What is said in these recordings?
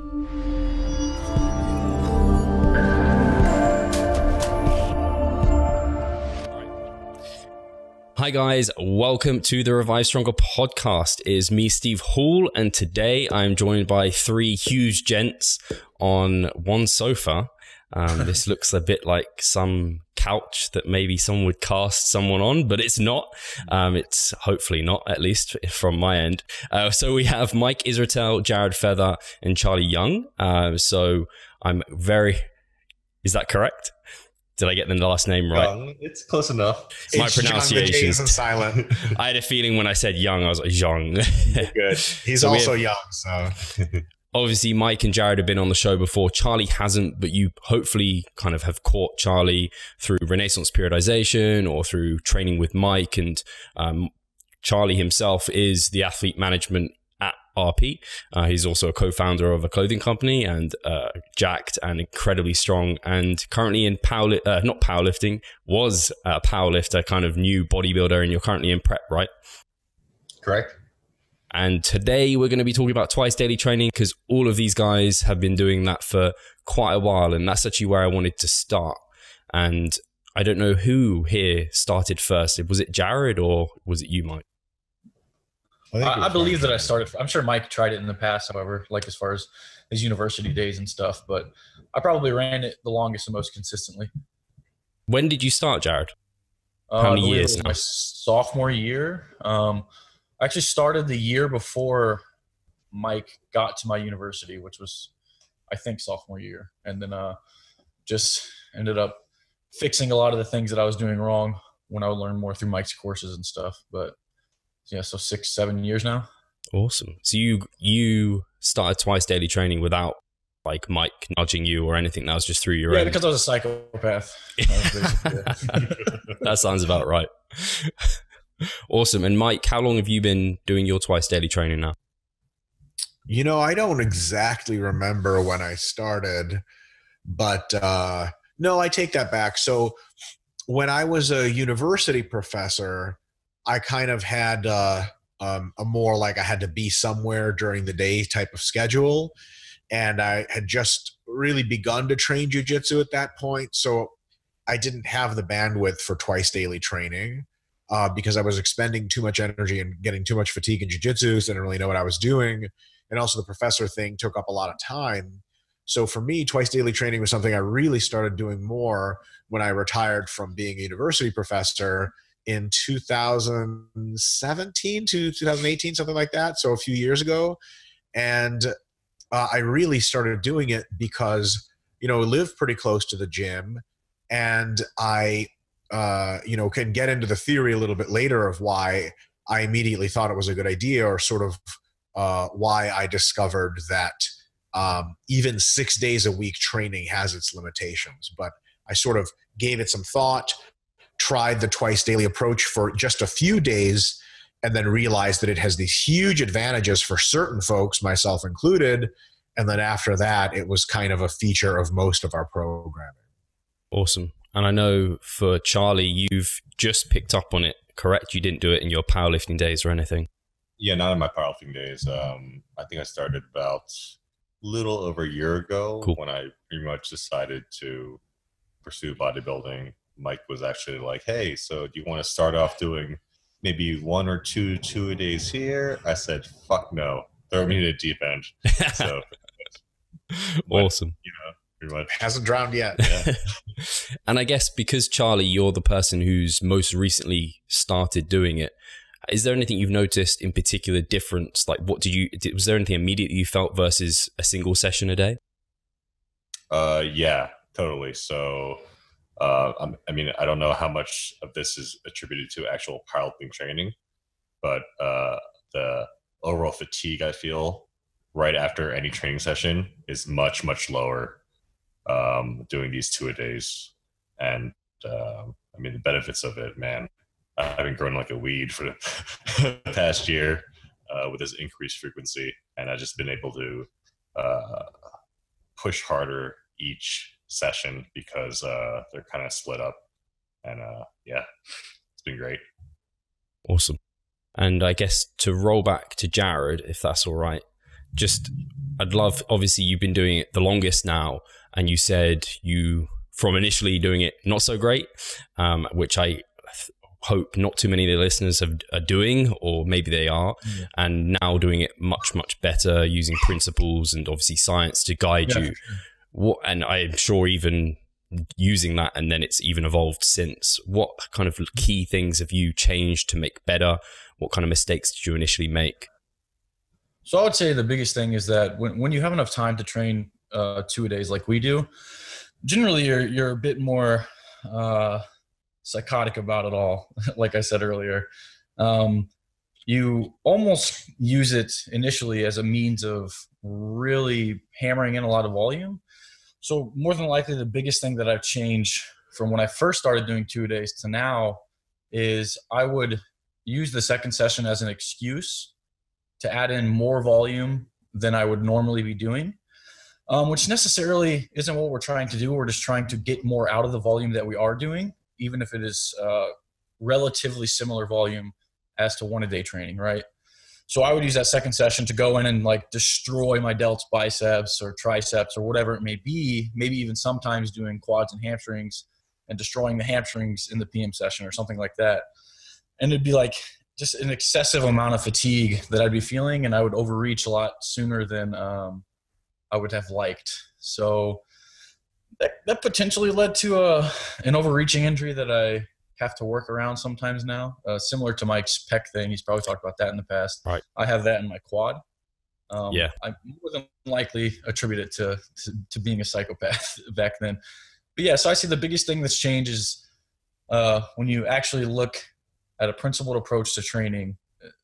Hi guys, welcome to the Revive Stronger podcast. It is me, Steve Hall, and today I'm joined by three huge gents on one sofa. This looks a bit like some couch that maybe someone would cast someone on, but it's not. It's hopefully not, at least from my end. So we have Mike Israetel, Jared Feather, and Charly Joung. So I'm very... Is that correct? Did I get the last name right? It's close enough. My pronunciation is silent. I had a feeling when I said Young, I was like, Joung. Good. He's so also young, so... Obviously, Mike and Jared have been on the show before. Charly hasn't, but you hopefully kind of have caught Charly through Renaissance Periodization or through training with Mike. And Charly himself is the athlete management at RP. He's also a co-founder of a clothing company and jacked and incredibly strong, and currently in not powerlifting, was a powerlifter, kind of new bodybuilder, and you're currently in prep, right? Correct. And today we're going to be talking about twice daily training, because all of these guys have been doing that for quite a while, and that's actually where I wanted to start. And I don't know who here started first. Was it Jared or was it you, Mike? I believe that I started. I'm sure Mike tried it in the past, however, like as far as his university days and stuff, but I probably ran it the longest and most consistently. When did you start, Jared? How many years now? My sophomore year. I actually started the year before Mike got to my university, which was, I think, sophomore year. And then just ended up fixing a lot of the things that I was doing wrong when I would learn more through Mike's courses and stuff. But yeah, so 6-7 years now. Awesome. So you started twice daily training without like Mike nudging you or anything? That was just through your end? Yeah, because I was a psychopath. That sounds about right. Awesome. And Mike, how long have you been doing your twice daily training now? You know, I don't exactly remember when I started, but no, I take that back. So when I was a university professor, I kind of had a more like I had to be somewhere during the day type of schedule. And I had just really begun to train jiu-jitsu at that point. So I didn't have the bandwidth for twice daily training. Because I was expending too much energy and getting too much fatigue in jiu-jitsu, so I didn't really know what I was doing. And also the professor thing took up a lot of time. So for me, twice daily training was something I really started doing more when I retired from being a university professor in 2017 to 2018, something like that. So a few years ago. And I really started doing it because, you know, I live pretty close to the gym, and I can get into the theory a little bit later of why I immediately thought it was a good idea, or sort of why I discovered that even 6 days a week training has its limitations. But I sort of gave it some thought, tried the twice daily approach for just a few days, and then realized that it has these huge advantages for certain folks, myself included. And then after that, it was kind of a feature of most of our programming. Awesome. And I know for Charly, you've just picked up on it, correct? You didn't do it in your powerlifting days or anything? Yeah, not in my powerlifting days. I think I started about a little over a year ago. Cool. When I pretty much decided to pursue bodybuilding. Mike was actually like, hey, so do you want to start off doing maybe 1 or 2 two-a-days here? I said, fuck no. Throw me in the deep end. So, awesome. You know, pretty much. Hasn't drowned yet. Yeah. And I guess because Charly, you're the person who's most recently started doing it, is there anything you've noticed in particular difference? Like was there anything immediately you felt versus a single session a day? Yeah, totally. So, I mean, I don't know how much of this is attributed to actual powerlifting training, but the overall fatigue I feel right after any training session is much, much lower doing these two-a-days. And I mean, the benefits of it, man, I've been growing like a weed for the past year with this increased frequency. And I've just been able to push harder each session because they're kind of split up. And yeah, it's been great. Awesome. And I guess to roll back to Jared, if that's all right, I'd love, obviously you've been doing it the longest now, and you said from initially doing it not so great, which I hope not too many of the listeners are doing, or maybe they are, and now doing it much, much better using principles and obviously science to guide you. Sure. And I'm sure even using that, and then it's even evolved since. What kind of key things have you changed to make better? What kind of mistakes did you initially make? So I would say the biggest thing is that when you have enough time to train 2-a-days like we do, generally you're a bit more psychotic about it all. Like I said earlier, you almost use it initially as a means of really hammering in a lot of volume. So more than likely, the biggest thing that I've changed from when I first started doing 2-a-days to now is I would use the second session as an excuse to add in more volume than I would normally be doing, which necessarily isn't what we're trying to do. We're just trying to get more out of the volume that we are doing, even if it is relatively similar volume as to 1-a-day training, right? So I would use that second session to go in and like destroy my delts, biceps, or triceps, or whatever it may be, maybe even sometimes doing quads and hamstrings and destroying the hamstrings in the PM session or something like that. And it'd be like just an excessive amount of fatigue that I'd be feeling, and I would overreach a lot sooner than I would have liked. So that potentially led to an overreaching injury that I have to work around sometimes now, similar to Mike's pec thing. He's probably talked about that in the past. Right. I have that in my quad. I more than likely attribute it to being a psychopath back then. But yeah, so I see the biggest thing that's changed is when you actually look at a principled approach to training,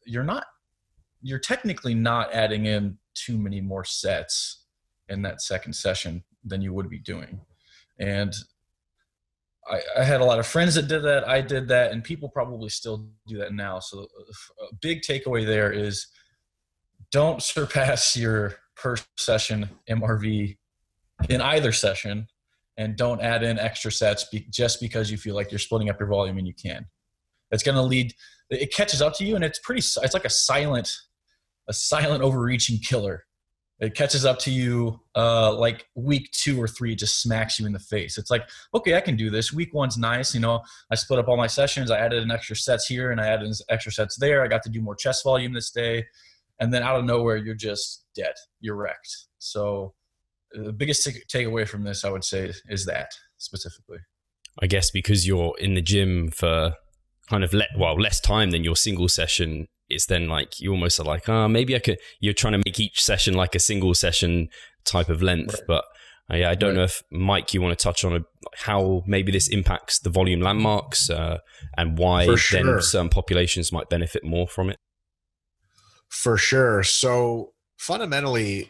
you're technically not adding in too many more sets in that second session than you would be doing. And I had a lot of friends that did that. I did that, and people probably still do that now. So a big takeaway there is don't surpass your per session MRV in either session, and don't add in extra sets just because you feel like you're splitting up your volume and you can. It's going to lead, it catches up to you, and it's like a silent overreaching killer. It catches up to you like week 2 or 3, it just smacks you in the face. It's like, okay, I can do this. Week 1's nice. I split up all my sessions. I added in extra sets here and I added in extra sets there. I got to do more chest volume this day. And then out of nowhere, you're just dead. You're wrecked. So the biggest takeaway from this, I would say, is that specifically. I guess because you're in the gym for kind of less time than your single session, it's then like you almost are like, maybe I could. You're trying to make each session like a single session type of length, right. But I don't know if Mike, you want to touch on how maybe this impacts the volume landmarks and why then certain populations might benefit more from it. For sure. So fundamentally,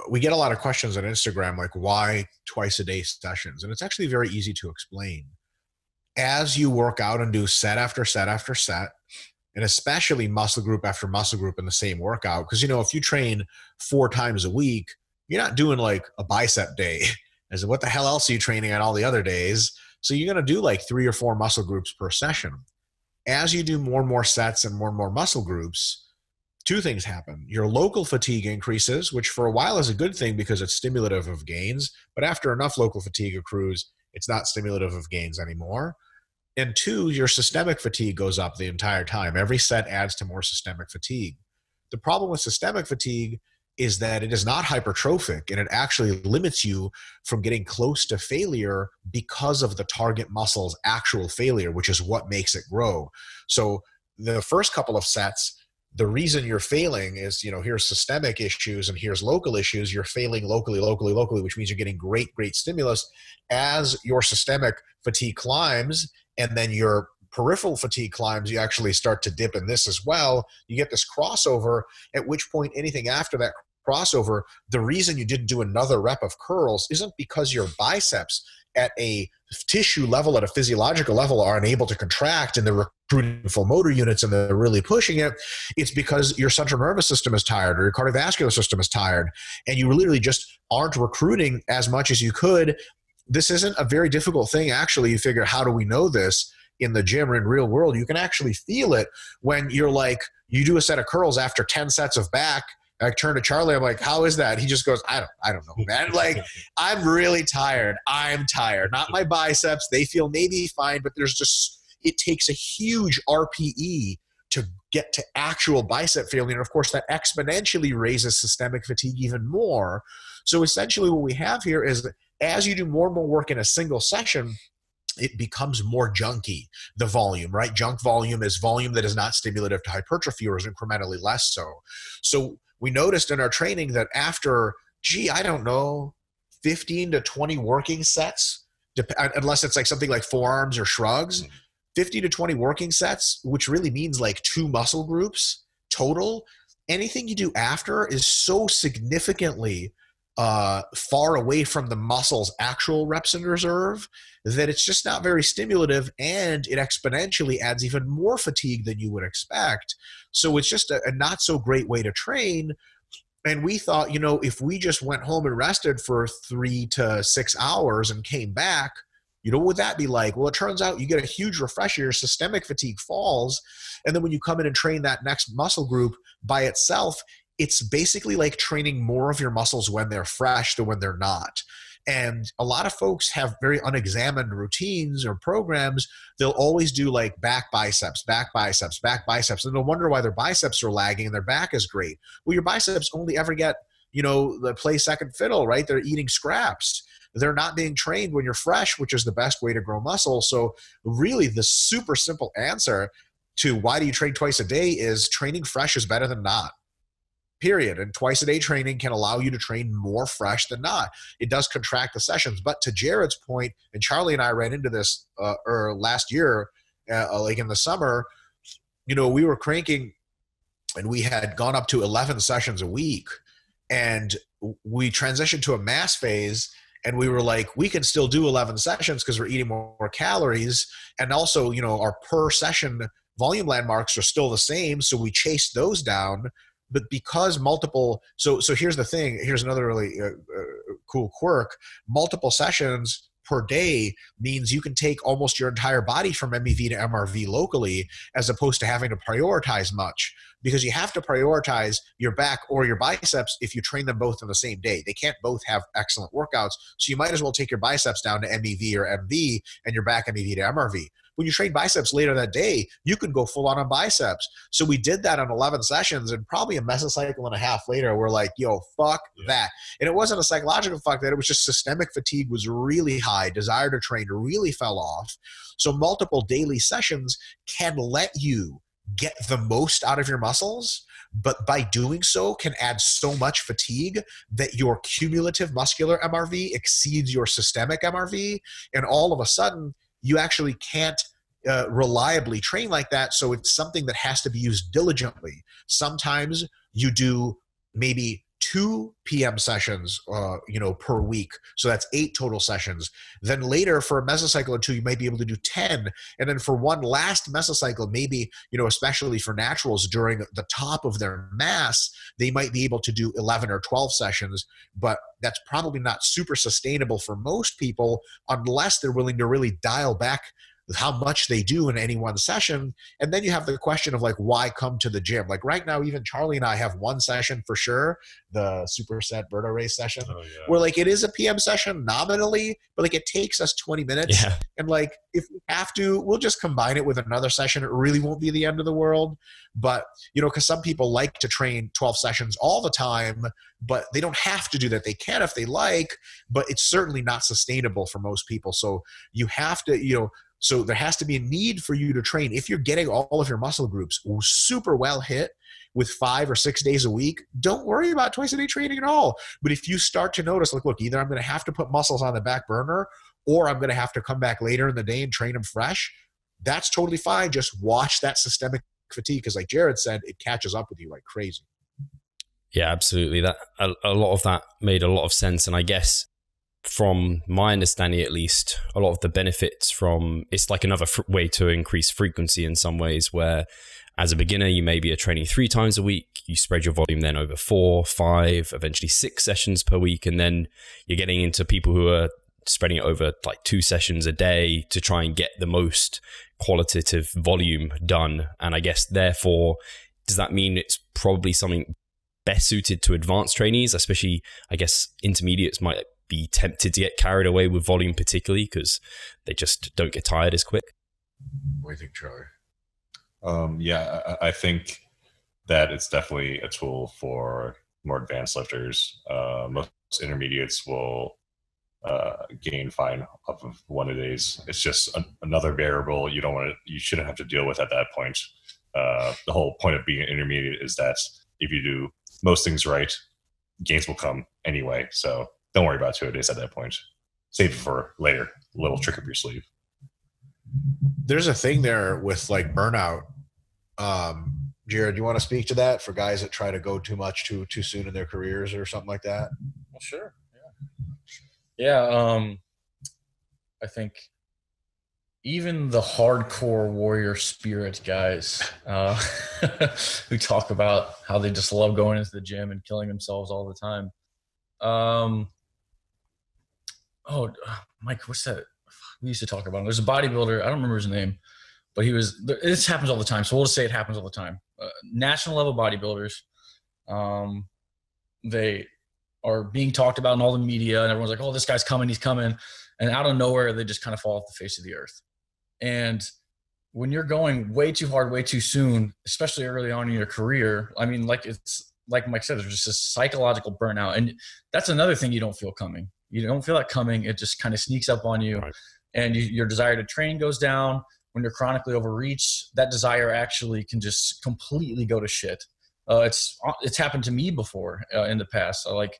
we get a lot of questions on Instagram, like why twice-a-day sessions, and it's actually very easy to explain. As you work out and do set after set after set, and especially muscle group after muscle group in the same workout. Because, if you train 4 times a week, you're not doing like a bicep day. As what the hell else are you training on all the other days? So you're going to do like 3 or 4 muscle groups per session. As you do more and more sets and more muscle groups, 2 things happen. Your local fatigue increases, which for a while is a good thing because it's stimulative of gains. But after enough local fatigue accrues, it's not stimulative of gains anymore. And 2, your systemic fatigue goes up the entire time. Every set adds to more systemic fatigue. The problem with systemic fatigue is that it is not hypertrophic, and it actually limits you from getting close to failure because of the target muscle's actual failure, which is what makes it grow. So the first couple of sets, the reason you're failing is, here's systemic issues and here's local issues. You're failing locally, which means you're getting great stimulus. As your systemic fatigue climbs, and then your peripheral fatigue climbs, you actually start to dip in this as well. You get this crossover, at which point anything after that crossover, the reason you didn't do another rep of curls isn't because your biceps at a tissue level, at a physiological level, are unable to contract and they're recruiting full motor units and they're really pushing it. It's because your central nervous system is tired or your cardiovascular system is tired and you literally just aren't recruiting as much as you could. This isn't a very difficult thing, actually. You figure, how do we know this in the gym or in real world? You can actually feel it when you're like, you do a set of curls after 10 sets of back I turn to Charlie. I'm like, how is that? He just goes, I don't know, man. Like, I'm really tired. I'm tired. Not my biceps. They feel maybe fine, but it takes a huge RPE to get to actual bicep failure. And of course, that exponentially raises systemic fatigue even more. So essentially what we have here is that as you do more and more work in a single session, it becomes more junky, the volume, right? Junk volume is volume that is not stimulative to hypertrophy or is incrementally less so. So we noticed in our training that after, I don't know, 15 to 20 working sets, unless it's like something like forearms or shrugs, 50 to 20 working sets, which really means like 2 muscle groups total, anything you do after is so significantly far away from the muscle's actual reps in reserve that it's just not very stimulative, and it exponentially adds even more fatigue than you would expect. So it's just a not so great way to train. And we thought, if we just went home and rested for 3 to 6 hours and came back, what would that be like? Well, it turns out you get a huge refresher, your systemic fatigue falls, and then when you come in and train that next muscle group by itself, it's basically like training more of your muscles when they're fresh than when they're not. And a lot of folks have very unexamined routines or programs. They'll always do like back biceps, back biceps, back biceps, and they'll wonder why their biceps are lagging and their back is great. Well, your biceps only ever get, the play second fiddle, right? They're eating scraps. They're not being trained when you're fresh, which is the best way to grow muscle. So really the super simple answer to why do you train twice a day is training fresh is better than not. Period. And twice a day training can allow you to train more fresh than not. It does contract the sessions. But to Jared's point, and Charlie and I ran into this last year, like in the summer, we were cranking and we had gone up to 11 sessions a week, and we transitioned to a mass phase. And we were like, we can still do 11 sessions because we're eating more calories. And also, our per session volume landmarks are still the same. So we chased those down. But because so here's the thing. Here's another really cool quirk. Multiple sessions per day means you can take almost your entire body from MEV to MRV locally, as opposed to having to prioritize much, because you have to prioritize your back or your biceps if you train them both on the same day. They can't both have excellent workouts. So you might as well take your biceps down to MEV or MV and your back MEV to MRV. When you train biceps later that day, you can go full on biceps. So we did that on 11 sessions, and probably a mesocycle and a half later, we're like, yo, fuck that. And it wasn't a psychological fuck that. It was just systemic fatigue was really high. Desire to train really fell off. So multiple daily sessions can let you get the most out of your muscles, but by doing so can add so much fatigue that your cumulative muscular MRV exceeds your systemic MRV. And all of a sudden, you actually can't reliably train like that. So it's something that has to be used diligently. Sometimes you do maybe 2 PM sessions, per week. So that's 8 total sessions. Then later for a mesocycle or 2, you might be able to do 10. And then for one last mesocycle, maybe, especially for naturals during the top of their mass, they might be able to do 11 or 12 sessions, but that's probably not super sustainable for most people unless they're willing to really dial back how much they do in any one session. And then you have the question of like, why come to the gym? Like right now, even Charlie and I have one session for sure, the superset Berto race session, where like it is a PM session nominally, but like it takes us 20 minutes. Yeah. And like, if we have to, we'll just combine it with another session. It really won't be the end of the world. But, because some people like to train 12 sessions all the time, but they don't have to do that. They can if they like, but it's certainly not sustainable for most people. So you have to, so there has to be a need for you to train. If you're getting all of your muscle groups super well hit with 5 or 6 days a week, don't worry about twice a day training at all. But if you start to notice, like, look, either I'm going to have to put muscles on the back burner, or I'm going to have to come back later in the day and train them fresh, that's totally fine. Just watch that systemic fatigue, because like Jared said, it catches up with you like crazy. Yeah, absolutely. That a lot of that made a lot of sense. And I guess from my understanding, at least, a lot of the benefits from it's like another way to increase frequency in some ways, where as a beginner, you maybe are training 3 times a week. You spread your volume then over 4, 5, eventually 6 sessions per week. And then you're getting into people who are spreading it over like 2 sessions a day to try and get the most qualitative volume done. And I guess therefore, does that mean it's probably something best suited to advanced trainees, especially, I guess, intermediates might be tempted to get carried away with volume, particularly because they just don't get tired as quick? What do you think, Charlie? Yeah, I think that it's definitely a tool for more advanced lifters. Most intermediates will gain fine off of one a days. It's just another variable you shouldn't have to deal with at that point. The whole point of being an intermediate is that if you do most things right, gains will come anyway. So don't worry about 2 a days at that point. Save it for later. A little trick up your sleeve. There's a thing there with like burnout. Jared, you want to speak to that for guys that try to go too much too soon in their careers or something like that? Well, sure. Yeah. I think even the hardcore warrior spirit guys who talk about how they just love going into the gym and killing themselves all the time. Mike, what's that? We used to talk about him. There's a bodybuilder. I don't remember his name, but this happens all the time. So we'll just say it happens all the time. National level bodybuilders, they are being talked about in all the media, and everyone's like, oh, this guy's coming, he's coming. And out of nowhere, they just kind of fall off the face of the earth. And when you're going way too hard, way too soon, especially early on in your career, I mean, like Mike said, there's just a psychological burnout. And that's another thing you don't feel coming. You don't feel that coming. It just kind of sneaks up on you. Right. And your desire to train goes down. When you're chronically overreached, that desire actually can just completely go to shit. It's happened to me before in the past. So like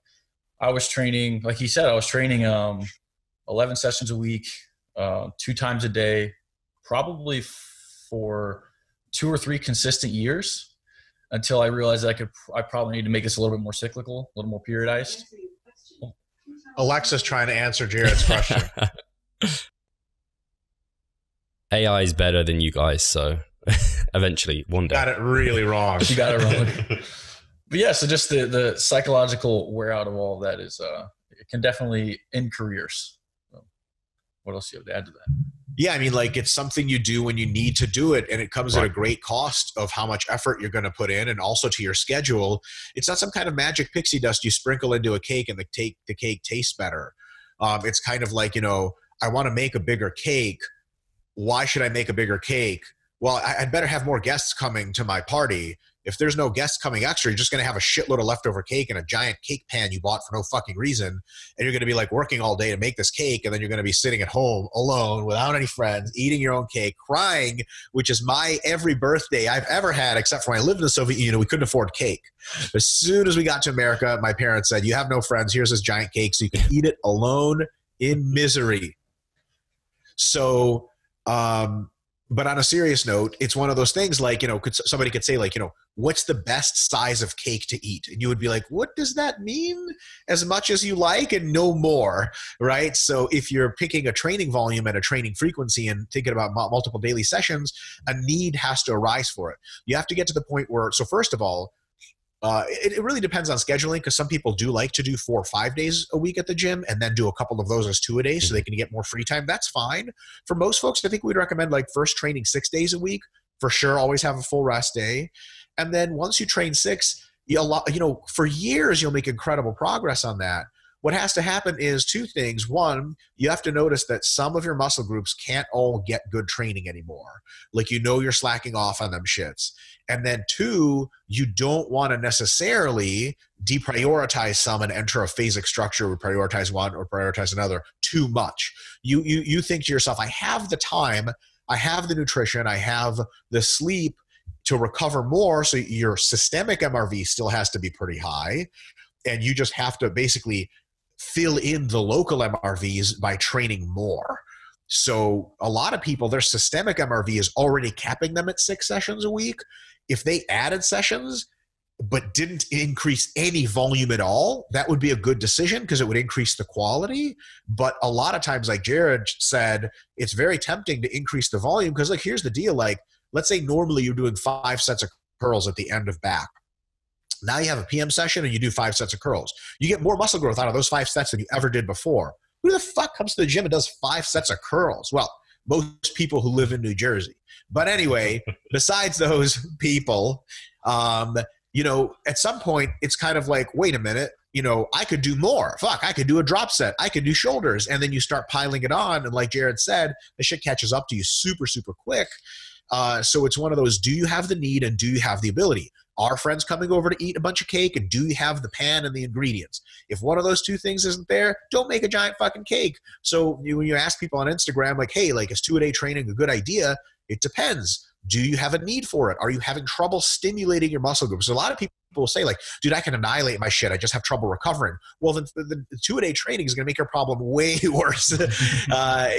I was training, like he said, I was training 11 sessions a week, 2 times a day, probably for 2 or 3 consistent years until I realized that I probably need to make this a little bit more cyclical, a little more periodized. Alexa's trying to answer Jared's question. AI is better than you guys, so eventually, one day. Got it really wrong. You got it wrong. But yeah, so just the psychological wear out of all of that is it can definitely end careers. So what else do you have to add to that? Yeah, I mean, like it's something you do when you need to do it, and it comes at a great cost of how much effort you're going to put in, and also to your schedule. It's not some kind of magic pixie dust you sprinkle into a cake and the cake tastes better. It's kind of like, I want to make a bigger cake. Why should I make a bigger cake? Well, I'd better have more guests coming to my party. If there's no guests coming extra, you're just going to have a shitload of leftover cake in a giant cake pan you bought for no fucking reason. And you're going to be like working all day to make this cake. And then you're going to be sitting at home alone without any friends, eating your own cake, crying, which is my every birthday I've ever had, except for when I lived in the Soviet Union, we couldn't afford cake. As soon as we got to America, my parents said, you have no friends. Here's this giant cake so you can eat it alone in misery. So, but on a serious note, it's one of those things like, somebody could say like, what's the best size of cake to eat? And you would be like, what does that mean? As much as you like and no more, right? So if you're picking a training volume and a training frequency and thinking about multiple daily sessions, a need has to arise for it. You have to get to the point where, so first of all, it really depends on scheduling, because some people do like to do 4 or 5 days a week at the gym and then do a couple of those as 2 a day so they can get more free time. That's fine. For most folks, I think we'd recommend like first training 6 days a week for sure. Always have a full rest day. And then once you train 6, for years, you'll make incredible progress on that. What has to happen is 2 things. One, you have to notice that some of your muscle groups can't all get good training anymore. Like, you're slacking off on them shits. And then 2, you don't want to necessarily deprioritize some and enter a phasic structure or prioritize one or prioritize another too much. You think to yourself, I have the time, I have the nutrition, I have the sleep to recover more. So your systemic MRV still has to be pretty high. And you just have to basically fill in the local MRVs by training more. So a lot of people, their systemic MRV is already capping them at 6 sessions a week. If they added sessions but didn't increase any volume at all, that would be a good decision because it would increase the quality. But a lot of times, like Jared said, it's very tempting to increase the volume because, like, here's the deal. Like, let's say normally you're doing 5 sets of curls at the end of back. Now you have a PM session and you do 5 sets of curls. You get more muscle growth out of those 5 sets than you ever did before. Who the fuck comes to the gym and does 5 sets of curls? Well, most people who live in New Jersey. But anyway, besides those people, you know, at some point it's kind of like, wait a minute, you know, I could do more. Fuck, I could do a drop set. I could do shoulders. And then you start piling it on. And like Jared said, the shit catches up to you super, super quick. So it's one of those, do you have the need and do you have the ability? Are friends coming over to eat a bunch of cake, and do you have the pan and the ingredients? If one of those two things isn't there, don't make a giant fucking cake. So when you ask people on Instagram, like, hey, like, is 2-a-day training a good idea? It depends. Do you have a need for it? Are you having trouble stimulating your muscle groups? So a lot of people will say, like, dude, I can annihilate my shit. I just have trouble recovering. Well, then the 2-a-day training is going to make your problem way worse.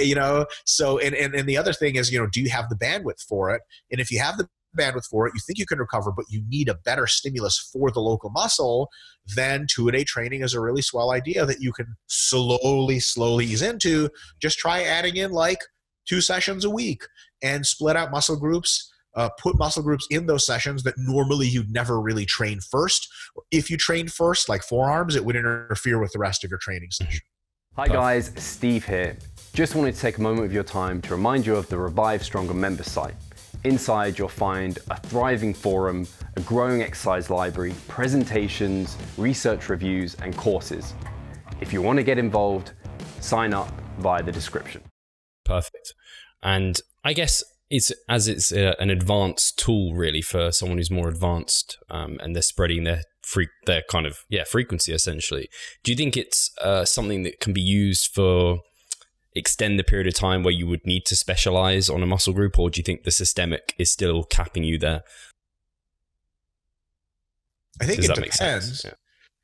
You know, so, and the other thing is, you know, do you have the bandwidth for it? And if you have the bandwidth for it, you think you can recover, but you need a better stimulus for the local muscle, then 2-a-day training is a really swell idea that you can slowly ease into. Just try adding in like 2 sessions a week and split out muscle groups, put muscle groups in those sessions that normally you'd never really train first. If you train first, like forearms, it would interfere with the rest of your training session. Hi guys, Steve here. Just wanted to take a moment of your time to remind you of the Revive Stronger member site. Inside, you'll find a thriving forum, a growing exercise library, presentations, research reviews, and courses. If you want to get involved, sign up via the description. Perfect. And I guess it's an advanced tool really for someone who's more advanced, and they're spreading their kind of frequency essentially. Do you think it's something that can be used for extend the period of time where you would need to specialize on a muscle group, or do you think the systemic is still capping you there? I think it depends.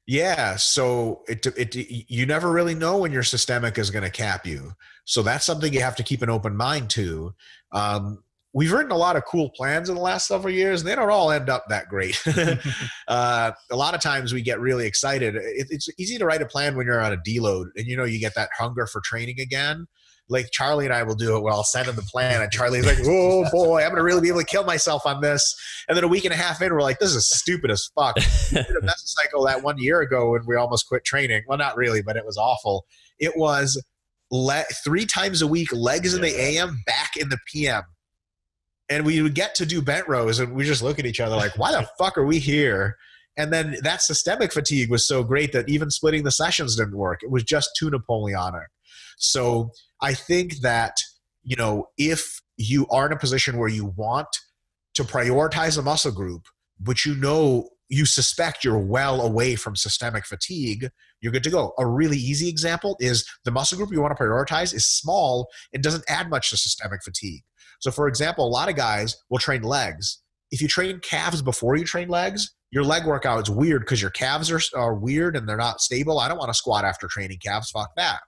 Yeah. So you never really know when your systemic is going to cap you. So that's something you have to keep an open mind to. We've written a lot of cool plans in the last several years, and they don't all end up that great. A lot of times we get really excited. It's easy to write a plan when you're on a deload, and you know, you get that hunger for training again. Like Charlie and I will do it where I'll send him the plan, and Charlie's like, oh boy, I'm going to really be able to kill myself on this. And then a week and a half in, we're like, this is stupid as fuck. We did a mesocycle that 1 year ago when we almost quit training. Well, not really, but it was awful. It was 3 times a week, legs in the AM, back in the PM. And we would get to do bent rows, and we just look at each other like, why the fuck are we here? And then that systemic fatigue was so great that even splitting the sessions didn't work. It was just too Napoleonic. So I think that, you know, if you are in a position where you want to prioritize a muscle group, but you know, you suspect you're well away from systemic fatigue, you're good to go. A really easy example is the muscle group you want to prioritize is small and doesn't add much to systemic fatigue. So for example, a lot of guys will train legs. If you train calves before you train legs, your leg workout is weird because your calves are weird and they're not stable. I don't want to squat after training calves. Fuck that.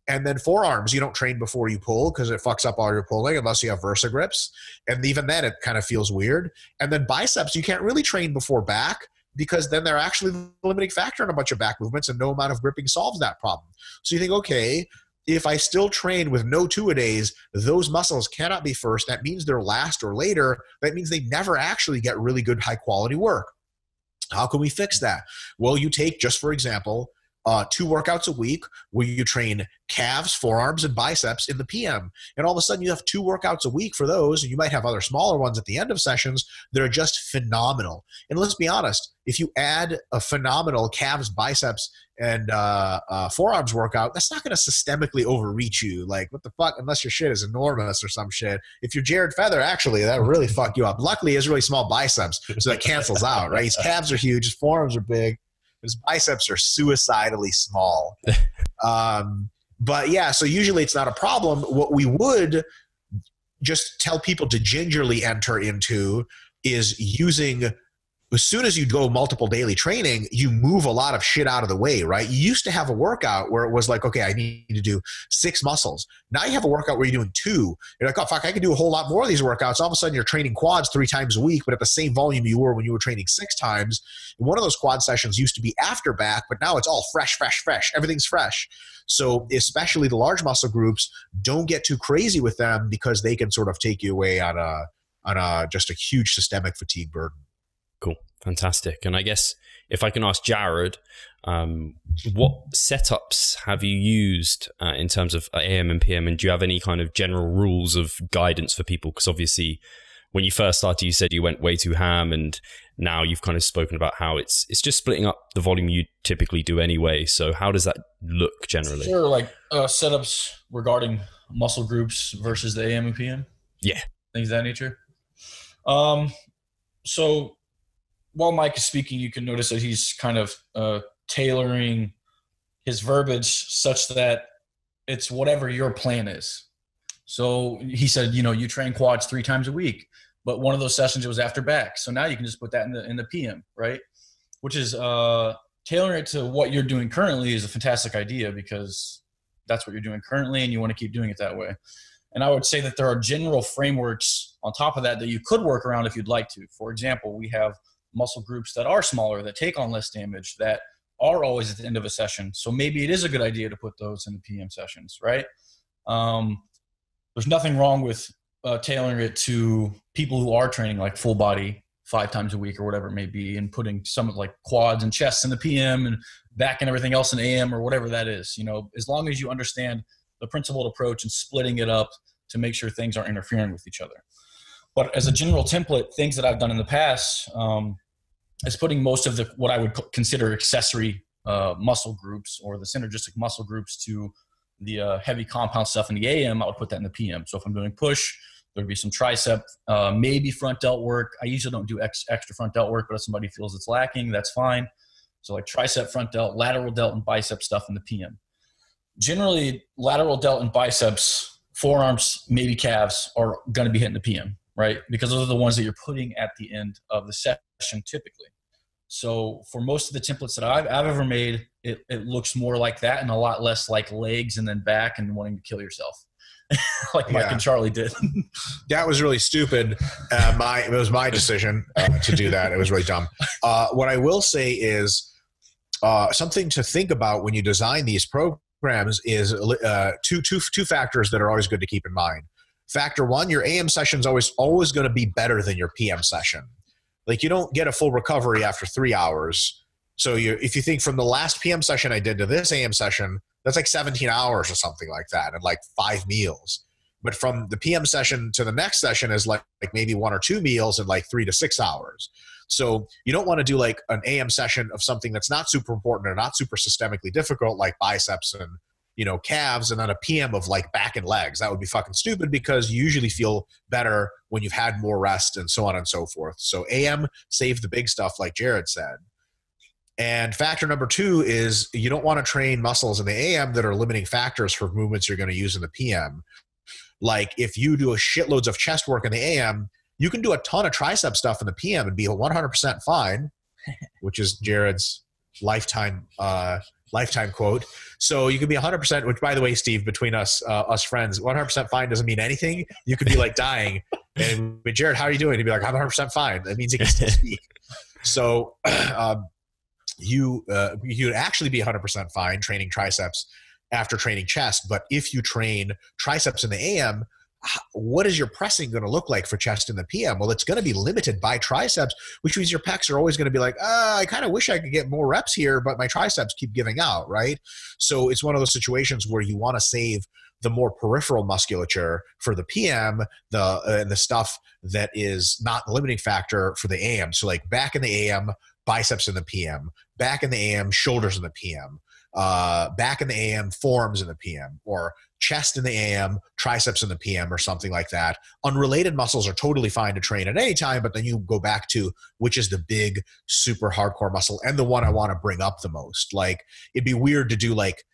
And then forearms, you don't train before you pull because it fucks up all your pulling unless you have Versa grips. And even then, it kind of feels weird. And then biceps, you can't really train before back because then they're actually the limiting factor in a bunch of back movements, and no amount of gripping solves that problem. So you think, okay, if I still train with no 2-a-days, those muscles cannot be first. That means they're last or later. That means they never actually get really good high quality work. How can we fix that? Well, you take, just for example, 2 workouts a week where you train calves, forearms, and biceps in the PM. And all of a sudden you have 2 workouts a week for those, and you might have other smaller ones at the end of sessions that are just phenomenal. And let's be honest, if you add a phenomenal calves, biceps, and forearms workout, that's not going to systemically overreach you. Like, what the fuck, unless your shit is enormous or some shit. If you're Jared Feather, actually, that would really fuck you up. Luckily, he has really small biceps, so that cancels out, right? His calves are huge, his forearms are big. His biceps are suicidally small. But yeah, so usually it's not a problem. What we would just tell people to gingerly enter into is using, as soon as you go multiple daily training, you move a lot of shit out of the way, right? You used to have a workout where it was like, okay, I need to do 6 muscles. Now you have a workout where you're doing 2. You're like, oh, fuck, I can do a whole lot more of these workouts. All of a sudden you're training quads 3 times a week, but at the same volume you were when you were training 6 times. And one of those quad sessions used to be after back, but now it's all fresh. Everything's fresh. So especially the large muscle groups, don't get too crazy with them because they can sort of take you away on just a huge systemic fatigue burden. Cool. Fantastic. And I guess if I can ask Jared, what setups have you used in terms of AM and PM? And do you have any kind of general rules of guidance for people? Because obviously when you first started, you said you went way too ham, and now you've kind of spoken about how it's just splitting up the volume you typically do anyway. So how does that look generally? Sure, like setups regarding muscle groups versus the AM and PM. Yeah, things of that nature. So while Mike is speaking, you can notice that he's kind of tailoring his verbiage such that it's whatever your plan is. So he said, you train quads 3 times a week, but one of those sessions, it was after back. So now you can just put that in the PM, right? Which is tailoring it to what you're doing currently is a fantastic idea, because that's what you're doing currently and you want to keep doing it that way. And I would say that there are general frameworks on top of that you could work around if you'd like to. For example, we have muscle groups that are smaller, that take on less damage, that are always at the end of a session. So maybe it is a good idea to put those in the PM sessions, right? There's nothing wrong with tailoring it to people who are training like full body 5 times a week or whatever it may be, and putting some of like quads and chests in the PM and back and everything else in AM or whatever that is. As long as you understand the principled approach and splitting it up to make sure things aren't interfering with each other. But as a general template, things that I've done in the past is putting most of what I would consider accessory muscle groups or the synergistic muscle groups to the heavy compound stuff in the AM. I would put that in the PM. So if I'm doing push, there'd be some tricep, maybe front delt work. I usually don't do extra front delt work, but if somebody feels it's lacking, that's fine. So like tricep, front delt, lateral delt, and bicep stuff in the PM. Generally, lateral delt and biceps, forearms, maybe calves are going to be hitting the PM, right? Because those are the ones that you're putting at the end of the session typically. So for most of the templates that I've ever made, it looks more like that and a lot less like legs and then back and wanting to kill yourself. Like Mike and Charlie did. That was really stupid. It was my decision to do that. It was really dumb. What I will say is something to think about when you design these programs is two factors that are always good to keep in mind. Factor one, your AM session is always going to be better than your PM session. Like you don't get a full recovery after 3 hours. So if you think from the last PM session I did to this AM session, that's like 17 hours or something like that, and like 5 meals. But from the PM session to the next session is like maybe 1 or 2 meals and like 3 to 6 hours. So you don't want to do like an AM session of something that's not super important or not super systemically difficult, like biceps and calves, and then a PM of like back and legs. That would be fucking stupid, because you usually feel better when you've had more rest and so on and so forth. So AM, save the big stuff like Jared said. And factor number 2 is you don't want to train muscles in the AM that are limiting factors for movements you're going to use in the PM. Like if you do a shitloads of chest work in the AM, you can do a ton of tricep stuff in the PM and be 100% fine, which is Jared's lifetime quote. So you could be 100%, which by the way, Steve, between us friends, 100% fine doesn't mean anything. You could be like dying. And Jared, how are you doing? He'd be like, I'm 100% fine. That means he can still speak. So you'd actually be 100% fine training triceps after training chest. But if you train triceps in the AM, what is your pressing going to look like for chest in the PM? Well, it's going to be limited by triceps, which means your pecs are always going to be like, I kind of wish I could get more reps here, but my triceps keep giving out, right? So it's one of those situations where you want to save the more peripheral musculature for the PM, the stuff that is not the limiting factor for the AM. So like back in the AM, biceps in the PM, back in the AM, shoulders in the PM, back in the AM, forearms in the PM, or chest in the AM, triceps in the PM, or something like that. Unrelated muscles are totally fine to train at any time, but then you go back to which is the big, super hardcore muscle and the one I want to bring up the most. Like it'd be weird to do like,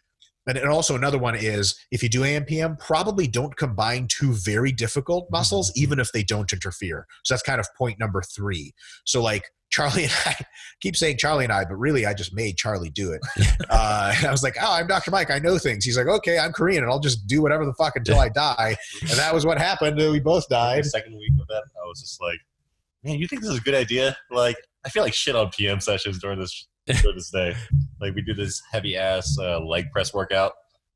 and also another one is if you do AM, PM, probably don't combine 2 very difficult muscles, even if they don't interfere. So that's kind of point number 3. So like Charlie and I keep saying Charlie and I, but really I just made Charlie do it. I was like, I'm Dr. Mike. I know things. He's like, okay, I'm Korean and I'll just do whatever the fuck until I die. And that was what happened. We both died. The second week of that, I was just like, man, you think this is a good idea? Like, I feel like shit on PM sessions during this day. Like we do this heavy ass leg press workout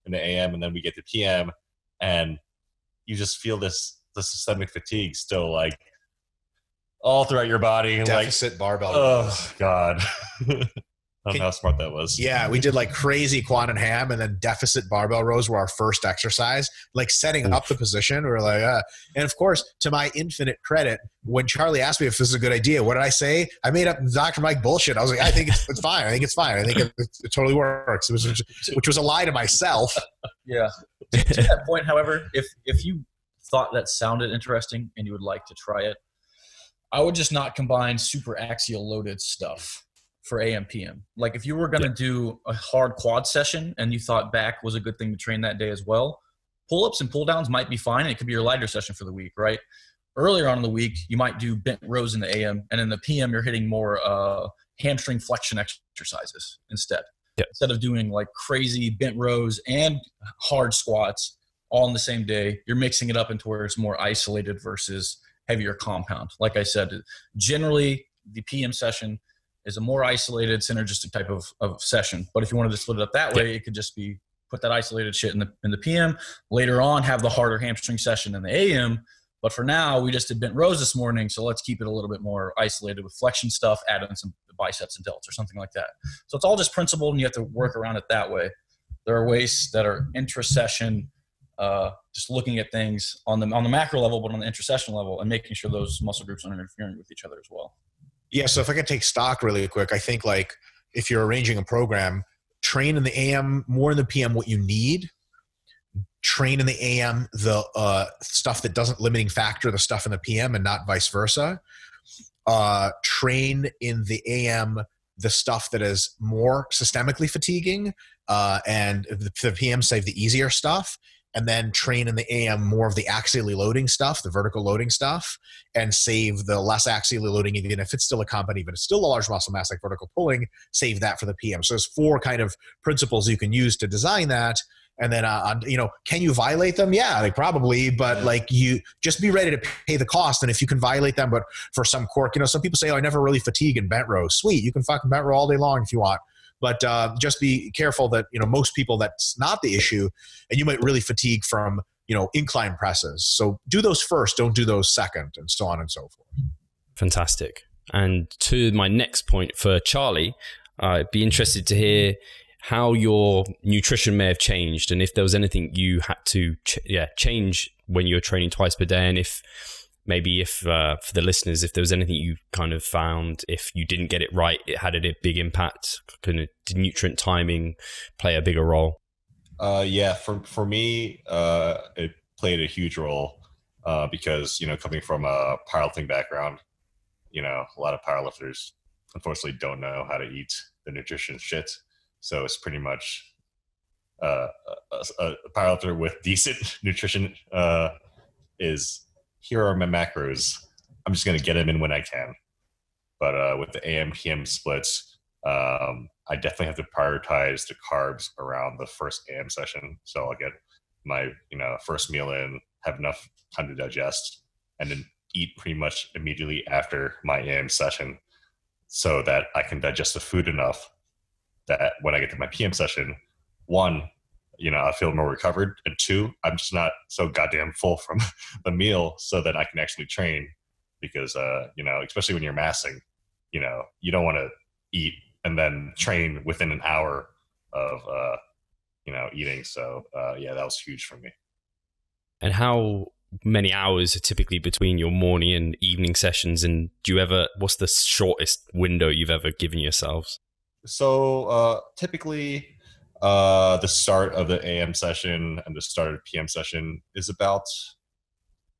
in the AM, and then we get to PM, and you just feel the systemic fatigue still like all throughout your body. And deficit barbell. Oh God. I don't know how smart that was. Yeah, we did like crazy quad and ham, and then deficit barbell rows were our first exercise. Like setting up the position, we were like, and of course, to my infinite credit, when Charlie asked me if this is a good idea, what did I say? I made up Dr. Mike bullshit. I was like, I think it's fine. I think it's fine. I think it totally works. Which was a lie to myself. Yeah. To that point, however, if you thought that sounded interesting and you would like to try it, I would just not combine super axial loaded stuff for AM PM. Like if you were going to do a hard quad session and you thought back was a good thing to train that day as well, pull-ups and pull-downs might be fine. It could be your lighter session for the week, right? Earlier on in the week, you might do bent rows in the AM, and in the PM, you're hitting more hamstring flexion exercises instead. Yep. Instead of doing like crazy bent rows and hard squats all in the same day, you're mixing it up into where it's more isolated versus heavier compound. Like I said, generally the PM session is a more isolated, synergistic type of session. But if you wanted to split it up that way, it could just be put that isolated shit in the PM. Later on, have the harder hamstring session in the AM. But for now, we just did bent rows this morning, so let's keep it a little bit more isolated with flexion stuff, add in some biceps and delts or something like that. So it's all just principled, and you have to work around it that way. There are ways that are intra-session, just looking at things on the macro level, but on the intra-session level, and making sure those muscle groups aren't interfering with each other as well. Yeah, so if I could take stock really quick, I think like if you're arranging a program, train in the AM, more in the PM what you need. Train in the AM the stuff that doesn't limiting factor the stuff in the PM and not vice versa. Train in the AM the stuff that is more systemically fatiguing, and the PM save the easier stuff. And then train in the AM more of the axially loading stuff, the vertical loading stuff, and save the less axially loading, even if it's still a comp, even if it's still a large muscle mass like vertical pulling, save that for the PM. So there's 4 kind of principles you can use to design that. And then, can you violate them? Yeah, like probably, but like you just be ready to pay the cost. And if you can violate them, but for some quirk, some people say, oh, I never really fatigue in bent row. Sweet. You can fucking bent row all day long if you want. But just be careful that, most people that's not the issue, and you might really fatigue from, incline presses. So do those first, don't do those second, and so on and so forth. Fantastic. And to my next point for Charlie, I'd be interested to hear how your nutrition may have changed, and if there was anything you had to change when you were training twice per day, and if for the listeners, if there was anything you kind of found, if you didn't get it right, it had a big impact. Did nutrient timing play a bigger role? For me, it played a huge role because, coming from a powerlifting background, a lot of powerlifters unfortunately don't know how to eat the nutrition shit. So it's pretty much a powerlifter with decent nutrition is, here are my macros. I'm just going to get them in when I can. But with the AM PM splits, I definitely have to prioritize the carbs around the first AM session. So I'll get my first meal in, have enough time to digest, and then eat pretty much immediately after my AM session, so that I can digest the food enough that when I get to my PM session, 1, I feel more recovered, and 2, I'm just not so goddamn full from the meal, so that I can actually train. Because especially when you're massing, you don't want to eat and then train within an hour of eating. So that was huge for me. And how many hours are typically between your morning and evening sessions? And what's the shortest window you've ever given yourselves? So typically the start of the AM session and the start of the PM session is about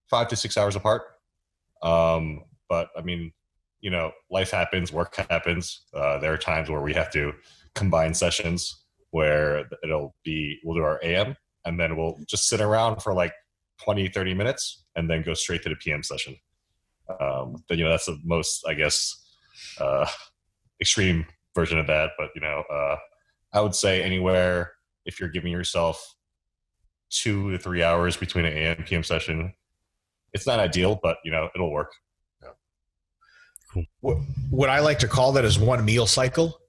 5 to 6 hours apart. But I mean, life happens, work happens. There are times where we have to combine sessions where we'll do our AM and then we'll just sit around for like 20, 30 minutes and then go straight to the PM session. But that's the most, I guess, extreme version of that. But I would say anywhere, if you're giving yourself 2 to 3 hours between an AM PM session, it's not ideal, but it'll work. Cool. What I like to call that is one meal cycle.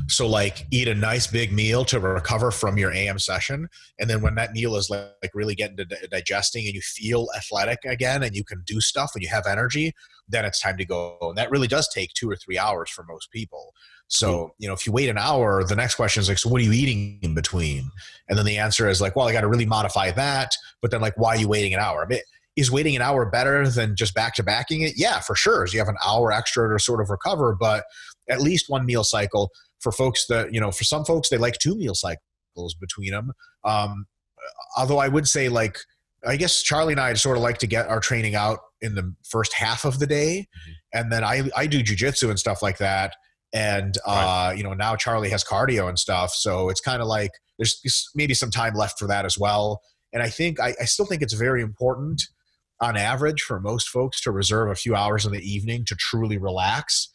So like eat a nice big meal to recover from your AM session. And then when that meal is like really getting to digesting and you feel athletic again and you can do stuff and you have energy, then it's time to go. And that really does take 2 or 3 hours for most people. So, if you wait an hour, the next question is like, so what are you eating in between? And then the answer is like, well, I got to really modify that. But then like, why are you waiting an hour? Is waiting an hour better than just back-to-backing it? Yeah, for sure. So you have an hour extra to sort of recover, but at least one meal cycle for folks that, for some folks, they like 2 meal cycles between them. Although I would say like, I guess Charlie and I sort of like to get our training out in the first half of the day. And then I do jujitsu and stuff like that. And, now Charlie has cardio and stuff. So it's kind of like there's maybe some time left for that as well. And I still think it's very important on average for most folks to reserve a few hours in the evening to truly relax.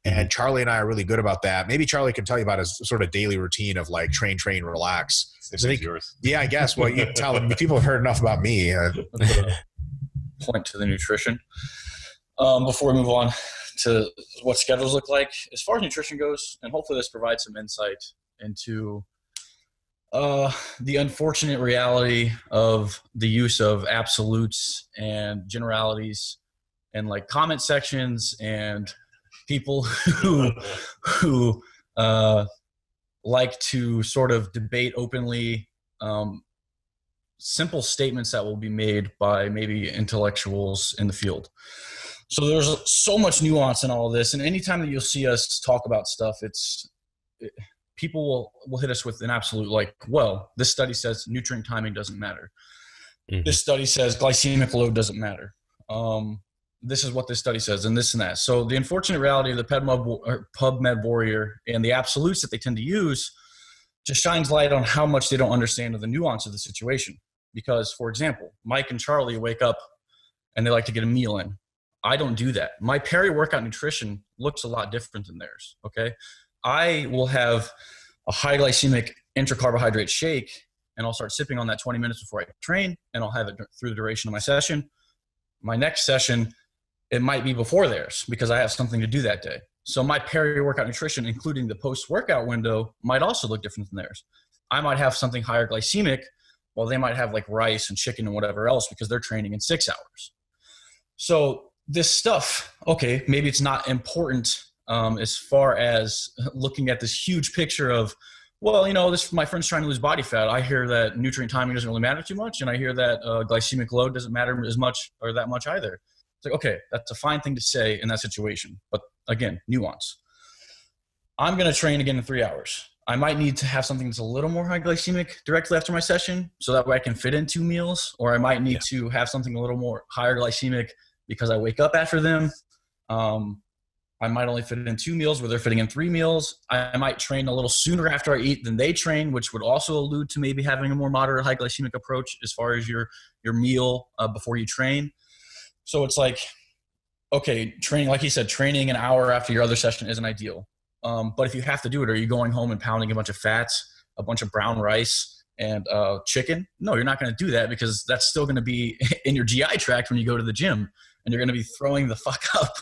And Charlie and I are really good about that. Maybe Charlie can tell you about his sort of daily routine of like train, relax. Yours. Yeah, I guess. Well, you tell them. People have heard enough about me. Point to the nutrition. Before we move on to what schedules look like, as far as nutrition goes, and hopefully this provides some insight into the unfortunate reality of the use of absolutes and generalities and like comment sections and people who like to sort of debate openly simple statements that will be made by maybe intellectuals in the field. So there's so much nuance in all of this. And anytime that you'll see us talk about stuff, people will hit us with an absolute like, well, this study says nutrient timing doesn't matter. This study says glycemic load doesn't matter. This is what this study says and this and that. So the unfortunate reality of the PubMed warrior and the absolutes that they tend to use just shines light on how much they don't understand of the nuance of the situation. Because, for example, Mike and Charlie wake up and they like to get a meal in. I don't do that. My peri-workout nutrition looks a lot different than theirs, okay? I will have a high glycemic intracarbohydrate shake, and I'll start sipping on that 20 minutes before I train, and I'll have it through the duration of my session. My next session, it might be before theirs because I have something to do that day. So my peri-workout nutrition, including the post-workout window, might also look different than theirs. I might have something higher glycemic, while they might have like rice and chicken and whatever else because they're training in 6 hours. So this stuff, okay, maybe it's not important as far as looking at this huge picture of, well, my friend's trying to lose body fat. I hear that nutrient timing doesn't really matter too much, and I hear that glycemic load doesn't matter as much or that much either. It's like, okay, that's a fine thing to say in that situation. But again, nuance. I'm going to train again in 3 hours. I might need to have something that's a little more high glycemic directly after my session so that way I can fit in 2 meals, or I might need to have something a little more higher glycemic because I wake up after them. I might only fit in 2 meals where they're fitting in 3 meals. I might train a little sooner after I eat than they train, which would also allude to maybe having a more moderate high glycemic approach as far as your meal before you train. So it's like, okay, training, like he said, training an hour after your other session isn't ideal. But if you have to do it, are you going home and pounding a bunch of fats, a bunch of brown rice, and chicken? No, you're not going to do that because that's still going to be in your GI tract when you go to the gym, and you're going to be throwing the fuck up.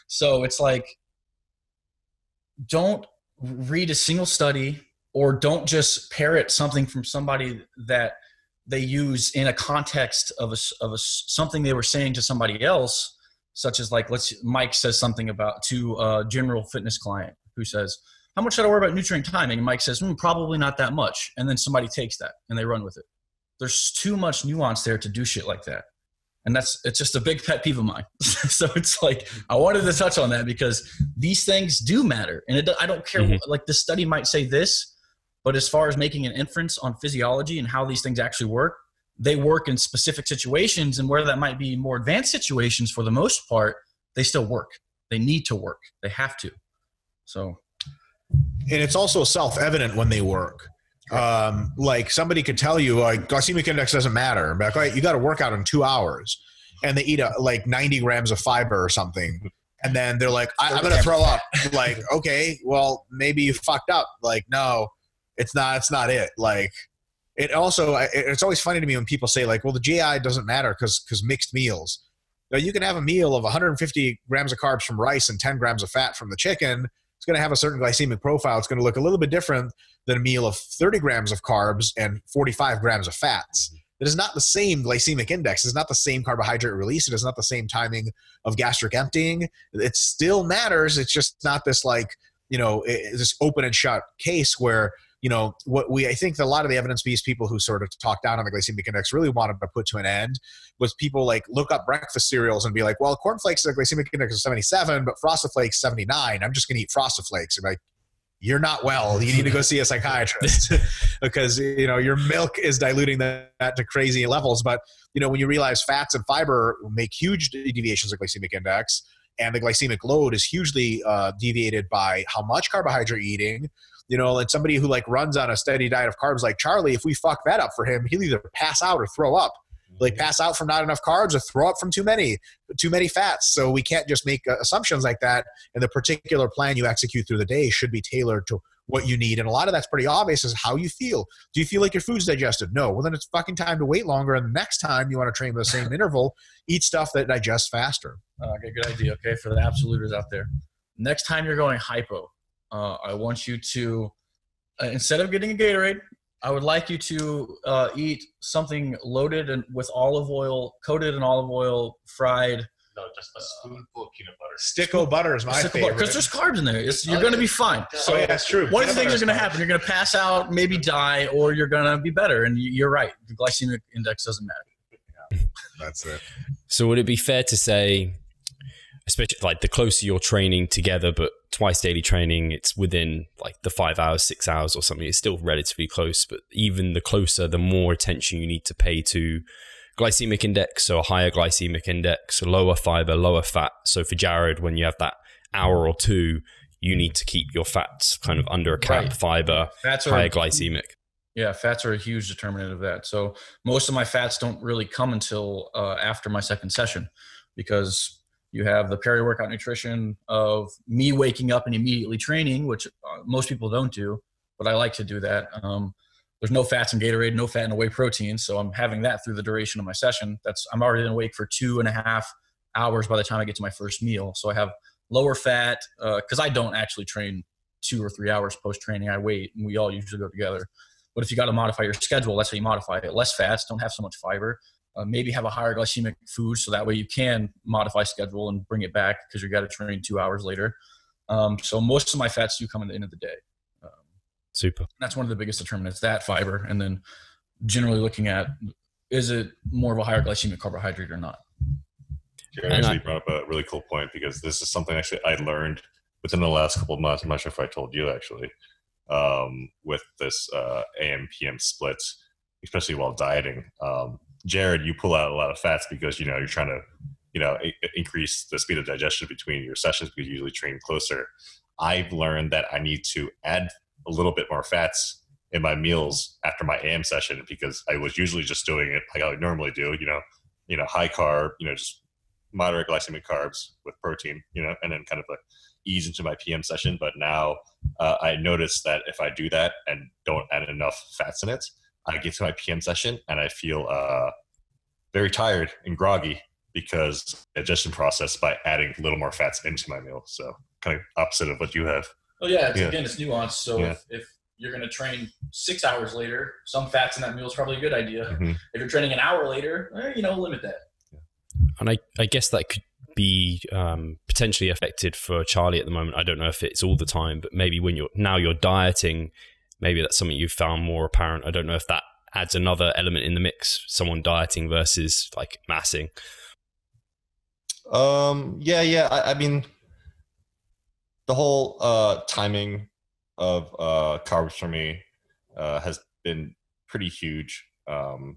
So it's like, don't read a single study or don't just parrot something from somebody that they use in a context of something they were saying to somebody else, such as like, Mike says something about to a general fitness client who says, how much should I worry about nutrient timing? And Mike says, probably not that much. And then somebody takes that and they run with it. There's too much nuance there to do shit like that. And it's just a big pet peeve of mine. So it's like, I wanted to touch on that because these things do matter. And I don't care, like the study might say this, but as far as making an inference on physiology and how these things actually work, they work in specific situations, and where that might be more advanced situations for the most part, they still work. They need to work. They have to. So. And it's also self-evident when they work. Like somebody could tell you like glycemic index doesn't matter. But like, all right, you got to work out in 2 hours, and they eat like 90 grams of fiber or something. And then they're like, I'm going to throw up. Like, okay, well, maybe you fucked up. Like, no, it's not it. Like, it's always funny to me when people say like, well, the GI doesn't matter because mixed meals. Now, you can have a meal of 150 grams of carbs from rice and 10 grams of fat from the chicken. It's going to have a certain glycemic profile. It's going to look a little bit different than a meal of 30 grams of carbs and 45 grams of fats. It is not the same glycemic index. It's not the same carbohydrate release. It is not the same timing of gastric emptying. It still matters. It's just not this like this open and shut case where, I think that a lot of the evidence-based people who sort of talk down on the glycemic index really wanted to put to an end was people like look up breakfast cereals and be like, well, cornflakes, the glycemic index is 77, but Frosted Flakes 79. I'm just going to eat Frosted Flakes. I'm like, you're not well. You need to go see a psychiatrist because, your milk is diluting that to crazy levels. But, when you realize fats and fiber make huge deviations of glycemic index, and the glycemic load is hugely deviated by how much carbohydrate you're eating, and somebody who like runs on a steady diet of carbs like Charlie, if we fuck that up for him, he'll either pass out or throw up. Like pass out from not enough carbs or throw up from too many fats. So we can't just make assumptions like that. And the particular plan you execute through the day should be tailored to what you need. And a lot of that's pretty obvious is how you feel. Do you feel like your food's digested? No. Well, then it's fucking time to wait longer. And the next time you want to train with the same interval, eat stuff that digests faster. Okay, good idea. Okay, for the absoluters out there. Next time you're going hypo, I want you to, instead of getting a Gatorade, I would like you to eat something loaded and with olive oil, coated in olive oil, fried. No, just a spoonful of peanut butter. Sticko butter is my favorite. Because there's carbs in there. You're going to be fine. So that's true. One of the things are going to happen. You're going to pass out, maybe die, or you're going to be better. And you're right. The glycemic index doesn't matter. Yeah, that's it. So would it be fair to say, especially like the closer you're training together, but twice daily training, it's within like the 5 hours, 6 hours or something, it's still relatively close, but even the closer, the more attention you need to pay to glycemic index, so a higher glycemic index, lower fiber, lower fat. So for Jared, when you have that hour or two, you need to keep your fats kind of under a cap, right. Fiber, higher glycemic. Yeah, fats are a huge determinant of that. So most of my fats don't really come until after my second session, because you have the peri-workout nutrition of me waking up and immediately training, which most people don't do, but I like to do that. There's no fats in Gatorade, no fat in whey protein, so I'm having that through the duration of my session. I'm already awake for 2.5 hours by the time I get to my first meal. So I have lower fat, because I don't actually train 2 or 3 hours post-training. I wait, and we all usually go together. But if you got to modify your schedule, that's how you modify it. Less fats, don't have so much fiber. Maybe have a higher glycemic food, so that way you can modify schedule and bring it back because you got to train 2 hours later. So most of my fats do come at the end of the day. Super. That's one of the biggest determinants, that fiber. And then generally looking at, is it more of a higher glycemic carbohydrate or not? Jared actually brought up a really cool point, because this is something actually I learned within the last couple of months. I'm not sure if I told you actually, with this AM PM split, especially while dieting. Jared, you pull out a lot of fats because, you're trying to, increase the speed of digestion between your sessions because you usually train closer. I've learned that I need to add a little bit more fats in my meals after my AM session, because I was usually just doing it like I would normally do, high carb, just moderate glycemic carbs with protein, and then kind of like ease into my PM session. But now I noticed that if I do that and don't add enough fats in it, I get to my PM session and I feel very tired and groggy because digestion process by adding a little more fats into my meal. So kind of opposite of what you have. Oh yeah, again, it's nuanced. So if you're going to train 6 hours later, some fats in that meal is probably a good idea. Mm-hmm. If you're training an hour later, limit that. And I guess that could be potentially affected for Charlie at the moment. I don't know if it's all the time, but maybe when you're dieting, maybe that's something you've found more apparent. I don't know if that adds another element in the mix, someone dieting versus like massing. Yeah. I mean, the whole timing of carbs for me has been pretty huge, and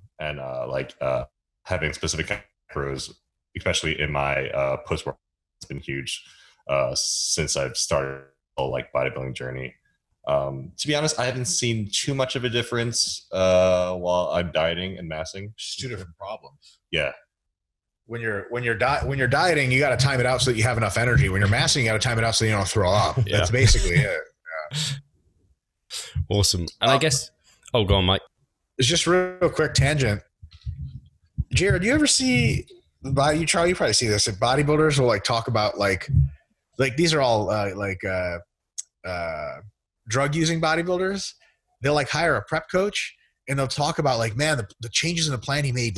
having specific macros, especially in my post-workout, has been huge since I've started the whole bodybuilding journey. To be honest, I haven't seen too much of a difference while I'm dieting and massing. It's two different problems. Yeah. When you're dieting, you got to time it out so that you have enough energy. When you're massing, you got to time it out so you don't throw up. Yeah. That's basically it. Yeah. Awesome. And I guess, go on, Mike. It's just real quick tangent. Jared, you ever see you probably see this. If bodybuilders will talk about like these are all drug using bodybuilders. They'll hire a prep coach and they'll talk about the changes in the plan he made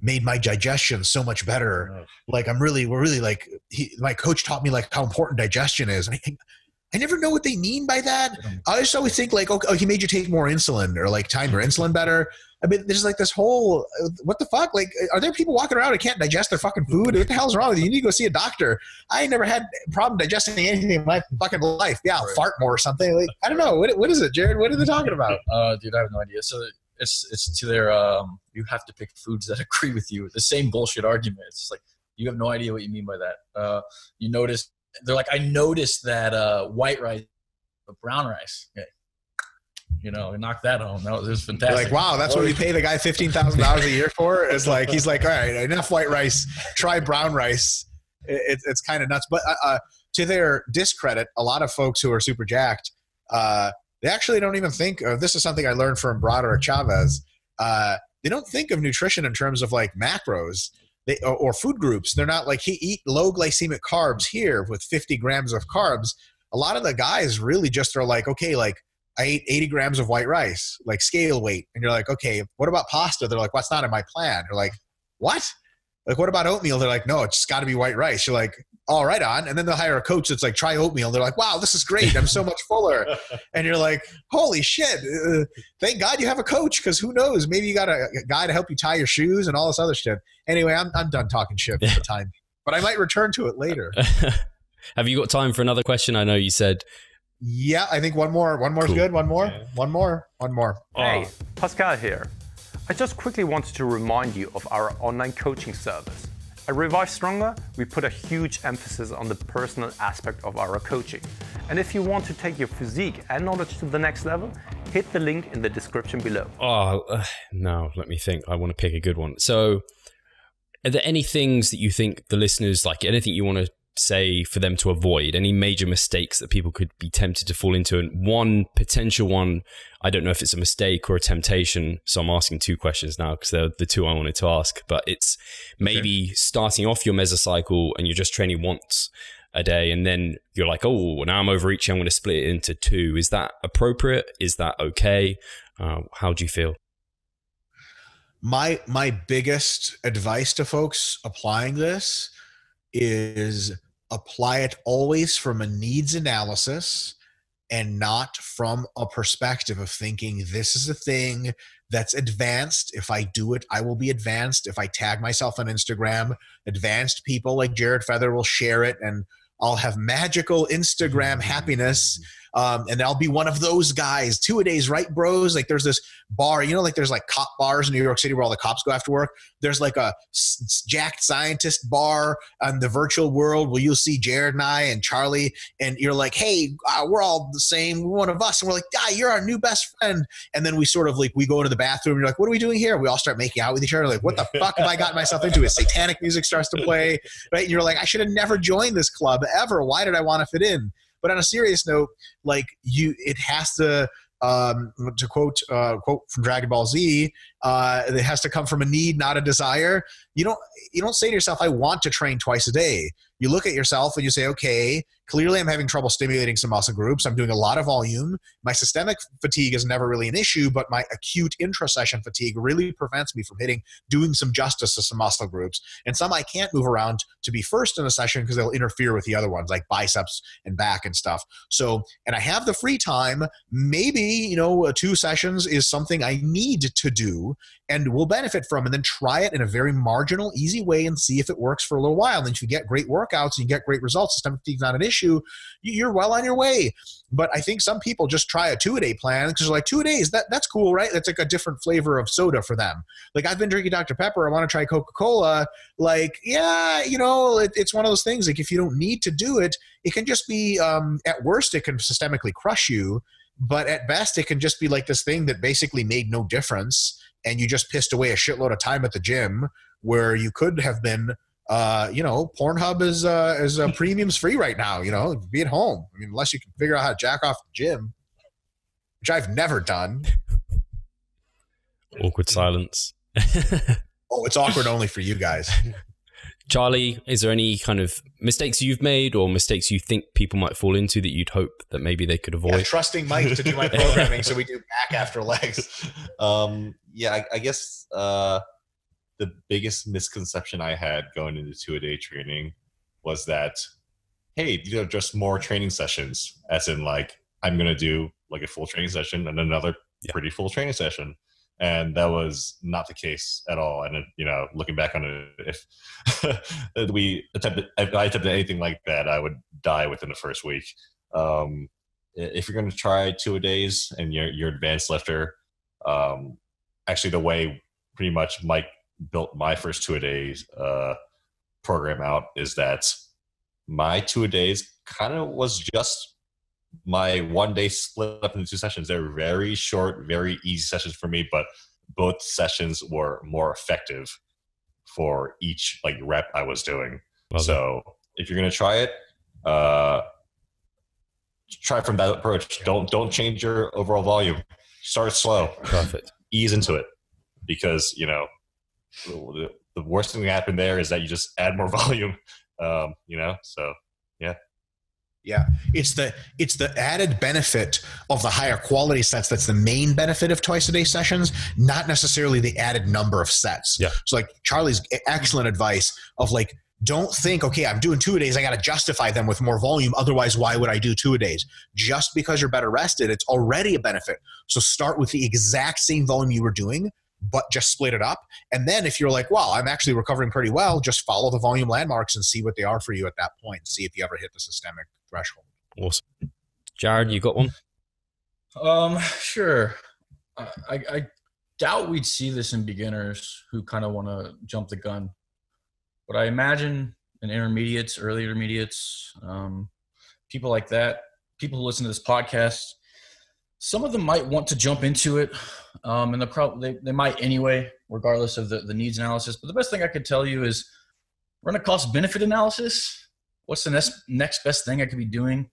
made my digestion so much better. My coach taught me how important digestion is. And I never know what they mean by that. I just always think like, okay, oh, he made you take more insulin or like time your insulin better. I mean, there's like this whole, what the fuck? Like, are there people walking around who can't digest their fucking food? What the hell's wrong with you? You need to go see a doctor. I ain't never had a problem digesting anything in my fucking life. Yeah, I'll fart more or something. Like, I don't know. What is it, Jared? What are they talking about? Dude, I have no idea. So it's to their, you have to pick foods that agree with you. The same bullshit argument. It's just like, you have no idea what you mean by that. You notice, they're like, I noticed that white rice, but brown rice. Okay. You know, knock that home. That was fantastic. You're like, wow, that's what we pay the guy $15,000 a year for? It's like, he's like, all right, enough white rice, try brown rice. It's kind of nuts. But to their discredit, a lot of folks who are super jacked, they actually don't even think of, this is something I learned from Broderick Chavez. They don't think of nutrition in terms of like macros or food groups. They're not like, he eat low glycemic carbs here with 50 grams of carbs. A lot of the guys really just are like, okay, like, I ate 80 grams of white rice, like scale weight. And you're like, okay, what about pasta? They're like, what's not in my plan? You're like, what? Like, what about oatmeal? They're like, no, it's just got to be white rice. You're like, all right on. And then they'll hire a coach that's like, try oatmeal. They're like, wow, this is great. I'm so much fuller. And you're like, holy shit. Thank God you have a coach, because who knows? Maybe you got a guy to help you tie your shoes and all this other shit. Anyway, I'm done talking shit for the time. But I might return to it later. Have you got time for another question? I know you said... Yeah, I think one more. One more is good. One more. Yeah. One more. Hey, Pascal here. I just quickly wanted to remind you of our online coaching service. At Revive Stronger, we put a huge emphasis on the personal aspect of our coaching. And if you want to take your physique and knowledge to the next level, hit the link in the description below. No, let me think. I want to pick a good one. So, are there any things that you think the listeners, like anything you want to say for them to avoid, any major mistakes that people could be tempted to fall into? And one potential one, I don't know if it's a mistake or a temptation, so I'm asking two questions now because they're the two I wanted to ask, but it's maybe starting off your mesocycle and you're just training once a day and then you're like, oh, now I'm overreaching, I'm going to split it into two. Is that appropriate? Is that okay? How do you feel? My biggest advice to folks applying this is apply it always from a needs analysis and not from a perspective of thinking this is a thing that's advanced. If I do it, I will be advanced. If I tag myself on Instagram, advanced people like Jared Feather will share it and I'll have magical Instagram happiness. And I'll be one of those guys. 2-a-days, right, bros? Like there's this bar, you know, like there's like cop bars in New York City where all the cops go after work. There's like a jacked scientist bar on the virtual world where you'll see Jared and I and Charlie, and you're like, hey, we're all the same. We're one of us. And we're like, you're our new best friend. And then we sort of like, we go into the bathroom and you're like, what are we doing here? We all start making out with each other. Like, what the fuck have I gotten myself into? As satanic music starts to play, right? And you're like, I should have never joined this club ever. Why did I want to fit in? But on a serious note, like it has to quote from Dragon Ball Z, it has to come from a need, not a desire. You don't say to yourself, I want to train twice a day. You look at yourself and you say, okay, clearly I'm having trouble stimulating some muscle groups. I'm doing a lot of volume. My systemic fatigue is never really an issue, but my acute intra-session fatigue really prevents me from doing some justice to some muscle groups. And some I can't move around to be first in a session because they'll interfere with the other ones, like biceps and back and stuff. So, and I have the free time. Maybe, 2 sessions is something I need to do and will benefit from, and then try it in a very marginal, easy way and see if it works for a little while. And if you get great workouts and you get great results, systemic fatigue is not an issue, you're well on your way. But I think some people just try a 2-a-day plan because they're like, 2 days, that's cool, right? That's like a different flavor of soda for them. Like, I've been drinking Dr. Pepper. I want to try Coca-Cola. Like, yeah, it's one of those things. Like, if you don't need to do it, it can just be, at worst, it can systemically crush you. But at best, it can just be like this thing that basically made no difference. And you just pissed away a shitload of time at the gym where you could have been, Pornhub is premiums free right now, be at home. I mean, unless you can figure out how to jack off the gym, which I've never done. Awkward silence. Oh, it's awkward only for you guys. Charlie, is there any kind of mistakes you've made or mistakes you think people might fall into that you'd hope that maybe they could avoid? Yeah, trusting Mike to do my programming so we do back after legs. I guess the biggest misconception I had going into 2-a-day training was that hey, just more training sessions, as in like I'm going to do like a full training session and another pretty full training session. And that was not the case at all. And, looking back on it, if if I attempted anything like that, I would die within the first week. If you're going to try 2-a-days and you're advanced lifter, actually the way pretty much Mike built my first 2-a-days program out is that my 2-a-days kind of was just my 1 day split up into 2 sessions. They're very short, very easy sessions for me, but both sessions were more effective for each like rep I was doing. So if you're going to try it, try from that approach. Don't change your overall volume. Start slow. Perfect. Ease into it, because the worst thing that happened there is that you just add more volume. So yeah. Yeah, it's the added benefit of the higher quality sets that's the main benefit of twice-a-day sessions, not necessarily the added number of sets. Yeah. So like Charlie's excellent advice of like, don't think, okay, I'm doing 2-a-days, I got to justify them with more volume. Otherwise, why would I do 2-a-days? Just because you're better rested, it's already a benefit. So start with the exact same volume you were doing, but just split it up. And then if you're like, well, I'm actually recovering pretty well, just follow the volume landmarks and see what they are for you at that point and see if you ever hit the systemic threshold. Awesome. Jared, you got one? Sure. I doubt we'd see this in beginners who kind of want to jump the gun, but I imagine in intermediates, early intermediates, people like that, people who listen to this podcast, some of them might want to jump into it, and they might anyway, regardless of the needs analysis. But the best thing I could tell you is run a cost-benefit analysis. What's the next best thing I could be doing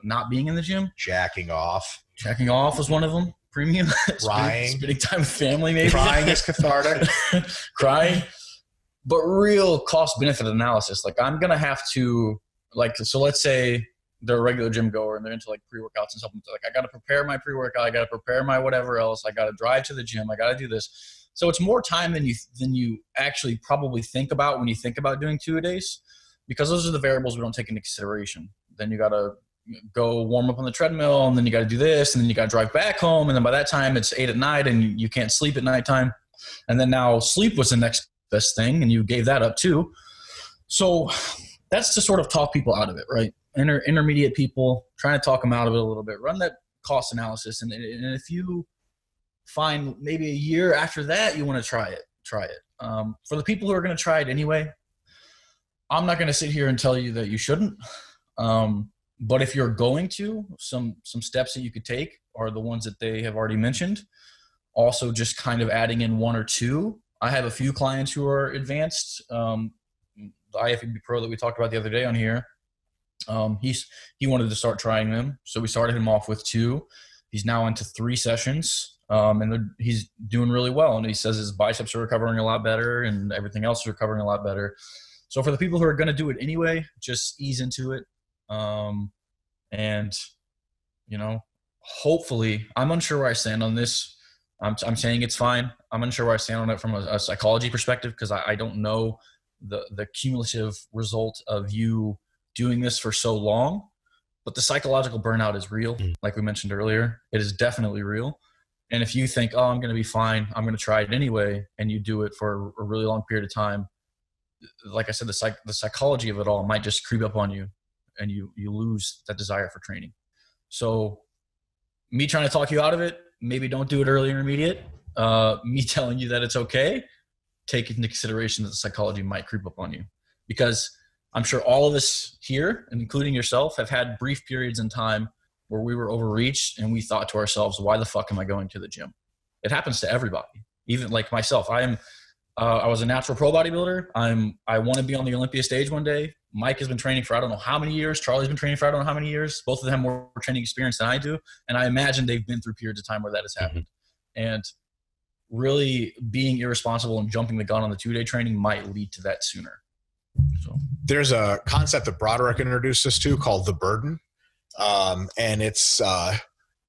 not being in the gym? Jacking off. Jacking off was one of them. Premium. Crying. Spending time with family, maybe. Crying is cathartic. Crying. But real cost-benefit analysis. Like I'm going to have to, so let's say they're a regular gym goer and they're into like pre-workouts and supplements. Like I got to prepare my pre-workout. I got to prepare my whatever else. I got to drive to the gym. I got to do this. So it's more time than you actually probably think about when you think about doing 2-a-days, because those are the variables we don't take into consideration. Then you got to go warm up on the treadmill, and then you got to do this, and then you got to drive back home. And then by that time it's 8 p.m. and you can't sleep at nighttime. And then now sleep was the next best thing, and you gave that up too. So that's to sort of talk people out of it, right? Intermediate people, trying to talk them out of it a little bit. Run that cost analysis, and if you find maybe a year after that you want to try it. For the people who are going to try it anyway, I'm not going to sit here and tell you that you shouldn't. But if you're going to, some steps that you could take are the ones that they have already mentioned. Also, just kind of adding in 1 or 2. I have a few clients who are advanced. The IFBB Pro that we talked about the other day on here, he wanted to start trying them, so we started him off with 2. He's now into 3 sessions, and he's doing really well. And he says his biceps are recovering a lot better, and everything else is recovering a lot better. So for the people who are going to do it anyway, just ease into it. And hopefully, I'm unsure where I stand on this. I'm saying it's fine. I'm unsure where I stand on it from a psychology perspective, because I don't know the cumulative result of you doing this for so long. But the psychological burnout is real. Like we mentioned earlier, it is definitely real. And if you think, oh, I'm going to be fine, I'm going to try it anyway, and you do it for a really long period of time, like I said, the psychology of it all might just creep up on you, and you lose that desire for training. So me trying to talk you out of it, maybe don't do it early intermediate. Me telling you that it's okay, take into consideration that the psychology might creep up on you, because I'm sure all of us here, including yourself, have had brief periods in time where we were overreached and we thought to ourselves, why the fuck am I going to the gym? It happens to everybody. Even like myself, I was a natural pro bodybuilder. I want to be on the Olympia stage one day. Mike has been training for I don't know how many years. Charlie's been training for I don't know how many years. Both of them have more training experience than I do. And I imagine they've been through periods of time where that has happened. And really being irresponsible and jumping the gun on the 2-day training might lead to that sooner. So there's a concept that Broderick introduced us to called the burden. And it's, I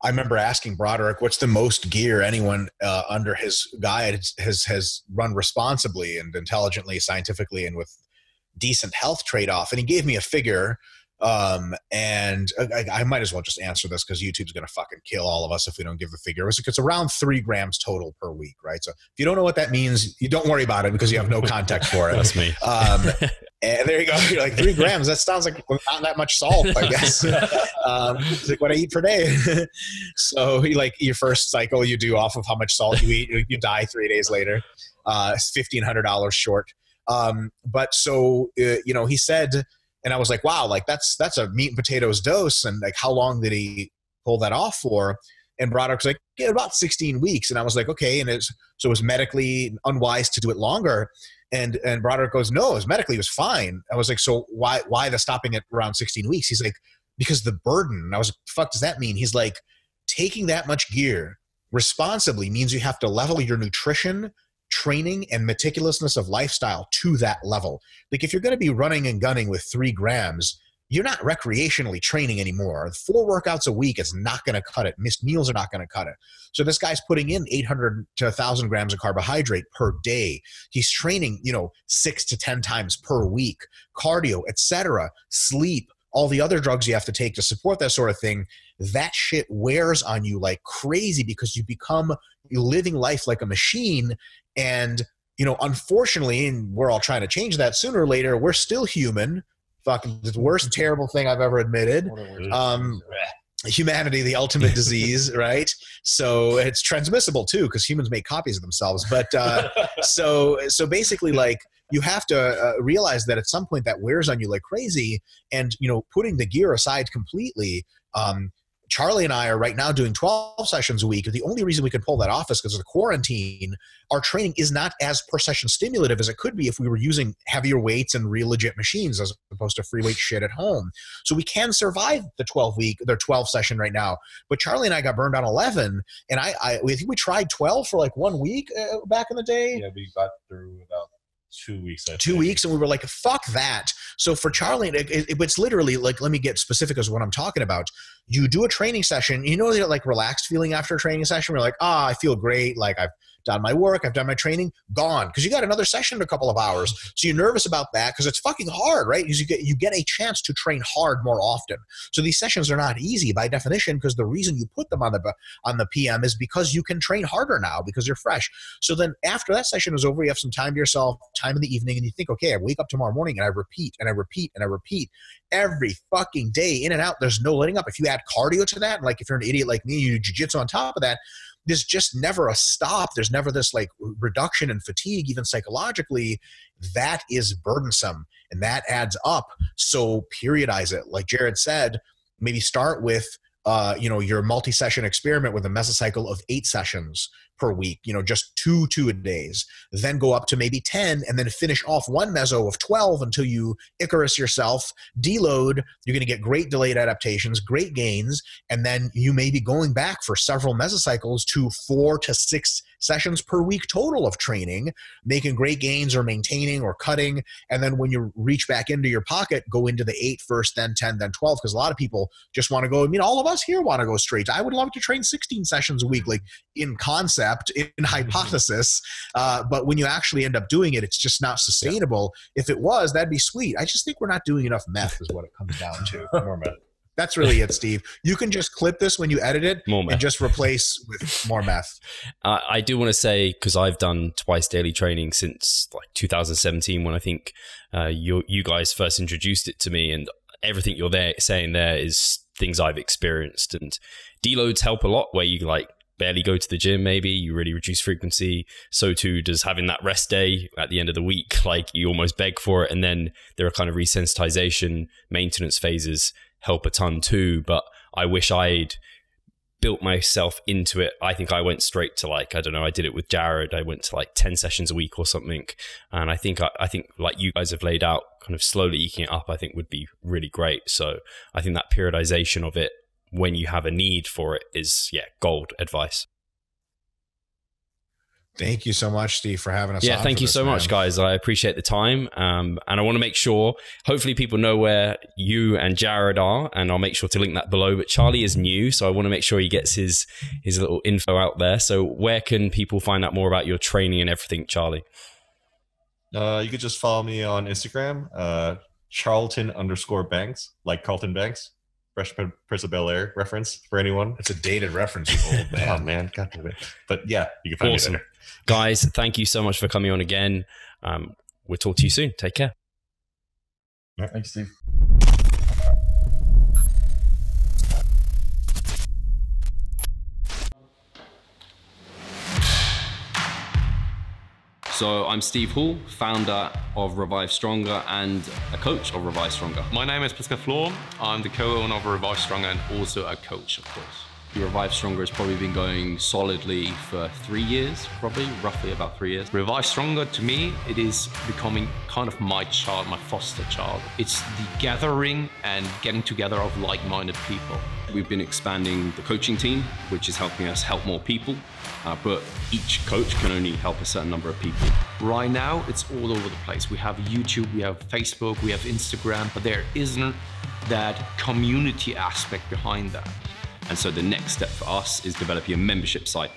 remember asking Broderick, what's the most gear anyone under his guide has run responsibly and intelligently, scientifically, and with decent health trade-off? And he gave me a figure And I might as well just answer this because YouTube's going to fucking kill all of us if we don't give the figure. It's around 3 grams total per week, right? So if you don't know what that means, you don't worry about it because you have no context for it. That's me. And there you go. You're like 3 grams. That sounds like not that much salt, I guess. It's like what I eat per day. So like your first cycle you do off of how much salt you eat, you die 3 days later. It's $1,500 short. But so, he said, and I was like, wow, like that's a meat and potatoes dose. And like, how long did he pull that off for? And Broderick was like, yeah, about 16 weeks. And I was like, okay. And it was medically unwise to do it longer. And Broderick goes, no, it was fine. I was like, so why the stopping at around 16 weeks? He's like, because the burden. And I was like, fuck does that mean? He's like, taking that much gear responsibly means you have to level your nutrition, training, and meticulousness of lifestyle to that level. Like if you're going to be running and gunning with 3 grams, you're not recreationally training anymore. 4 workouts a week is not going to cut it. Missed meals are not going to cut it. So this guy's putting in 800 to 1,000 grams of carbohydrate per day. He's training, 6 to 10 times per week, cardio, etc., sleep, all the other drugs you have to take to support that sort of thing. That shit wears on you like crazy because you're living life like a machine. And, unfortunately, and we're all trying to change that sooner or later, we're still human. Fucking the worst terrible thing I've ever admitted. Humanity, the ultimate disease, right? So it's transmissible too, because humans make copies of themselves. But so basically, like you have to realize that at some point that wears on you like crazy. And putting the gear aside completely. Charlie and I are right now doing 12 sessions a week. The only reason we can pull that off is because of the quarantine. Our training is not as per session stimulative as it could be if we were using heavier weights and real legit machines as opposed to free weight shit at home. So we can survive the 12 session right now. But Charlie and I got burned on 11, and I think we tried 12 for like 1 week back in the day. Yeah, we got through about 2 weeks. 2 weeks, and we were like, fuck that. So for Charlie, it's literally like, let me get specific as what I'm talking about. You do a training session, that like relaxed feeling after a training session. We're like, I feel great. Like I've done my work, I've done my training, gone. Because you got another session in a couple of hours. So you're nervous about that because it's fucking hard, right? You get a chance to train hard more often. So these sessions are not easy by definition because the reason you put them on the PM is because you can train harder now because you're fresh. So then after that session is over, you have some time to yourself, time in the evening, and you think, okay, I wake up tomorrow morning and I repeat and I repeat and I repeat every fucking day in and out. There's no letting up. If you add cardio to that, like if you're an idiot like me, you do jiu-jitsu on top of that, there's just never a stop. There's never this like reduction in fatigue, even psychologically. That is burdensome and that adds up. So periodize it. Like Jared said, maybe start with, your multi-session experiment with a mesocycle of 8 sessions per week, just 2 2-a-days, then go up to maybe 10 and then finish off one meso of 12 until you Icarus yourself, deload. You're going to get great delayed adaptations, great gains, and then you may be going back for several mesocycles to 4 to 6 sessions per week total of training, making great gains or maintaining or cutting. And then when you reach back into your pocket, go into the 8 first, then 10, then 12, because a lot of people just want to go, all of us here want to go straight. I would love to train 16 sessions a week, like in concept, in hypothesis. But when you actually end up doing it, it's just not sustainable. If it was, that'd be sweet. I just think we're not doing enough meth is what it comes down to. More meth. That's really it, Steve. You can just clip this when you edit it and just replace with more meth. I do want to say, because I've done twice daily training since like 2017, when I think you guys first introduced it to me, and everything you're saying there is things I've experienced. And deloads help a lot, where you like barely go to the gym, maybe you really reduce frequency. So too does having that rest day at the end of the week. Like you almost beg for it. And then there are kind of resensitization maintenance phases help a ton too. But I wish I'd built myself into it. I think I went straight to like, I don't know, I did it with Jared. I went to like 10 sessions a week or something. And I think like you guys have laid out, kind of slowly eking it up, I think would be really great. So I think that periodization of it when you have a need for it is, gold advice. Thank you so much, Steve, for having us. Yeah, thank you so much, guys. I appreciate the time. And I want to make sure, hopefully people know where you and Jared are, and I'll make sure to link that below. But Charlie is new, so I want to make sure he gets his little info out there. So where can people find out more about your training and everything, Charlie? You could just follow me on Instagram, Charlton_Banks, like Carlton Banks. Fresh Prince of Bel-Air reference for anyone. It's a dated reference, you old man. Oh man, God damn it. But yeah, you can find Awesome. me there. Guys, thank you so much for coming on again. We'll talk to you soon. Take care. Thanks, Steve. So I'm Steve Hall, founder of Revive Stronger and a coach of Revive Stronger. My name is Pascal Flor. I'm the co-owner of Revive Stronger and also a coach, of course. Revive Stronger has probably been going solidly for 3 years, roughly about 3 years. Revive Stronger, to me, it is becoming kind of my child, my foster child. It's the gathering and getting together of like-minded people. We've been expanding the coaching team, which is helping us help more people, but each coach can only help a certain number of people. Right now, it's all over the place. We have YouTube, we have Facebook, we have Instagram, but there isn't that community aspect behind that. And so the next step for us is developing a membership site.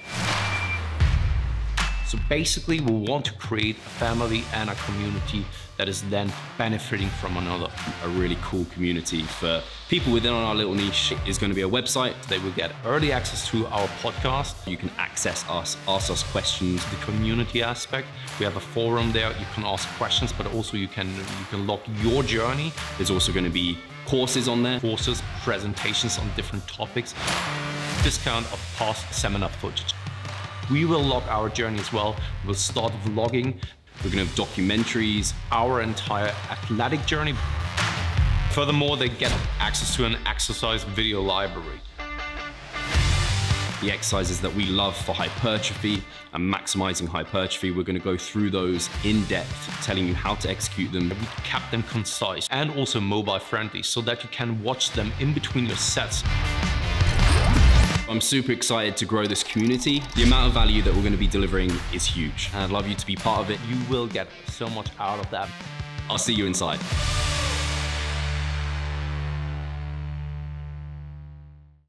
So basically, we want to create a family and a community that is then benefiting from another. A really cool community for people within our little niche is going to be a website. They will get early access to our podcast. You can access us, ask us questions. The community aspect, we have a forum there. You can ask questions, but also you can log your journey. There's also going to be courses on there. Courses, presentations on different topics. Discount of past seminar footage. We will log our journey as well. We'll start vlogging. We're going to have documentaries. Our entire athletic journey. Furthermore, they get access to an exercise video library. The exercises that we love for hypertrophy and maximizing hypertrophy, we're going to go through those in depth, telling you how to execute them. We kept them concise and also mobile friendly so that you can watch them in between your sets. I'm super excited to grow this community. The amount of value that we're going to be delivering is huge, and I'd love you to be part of it. You will get so much out of that. I'll see you inside.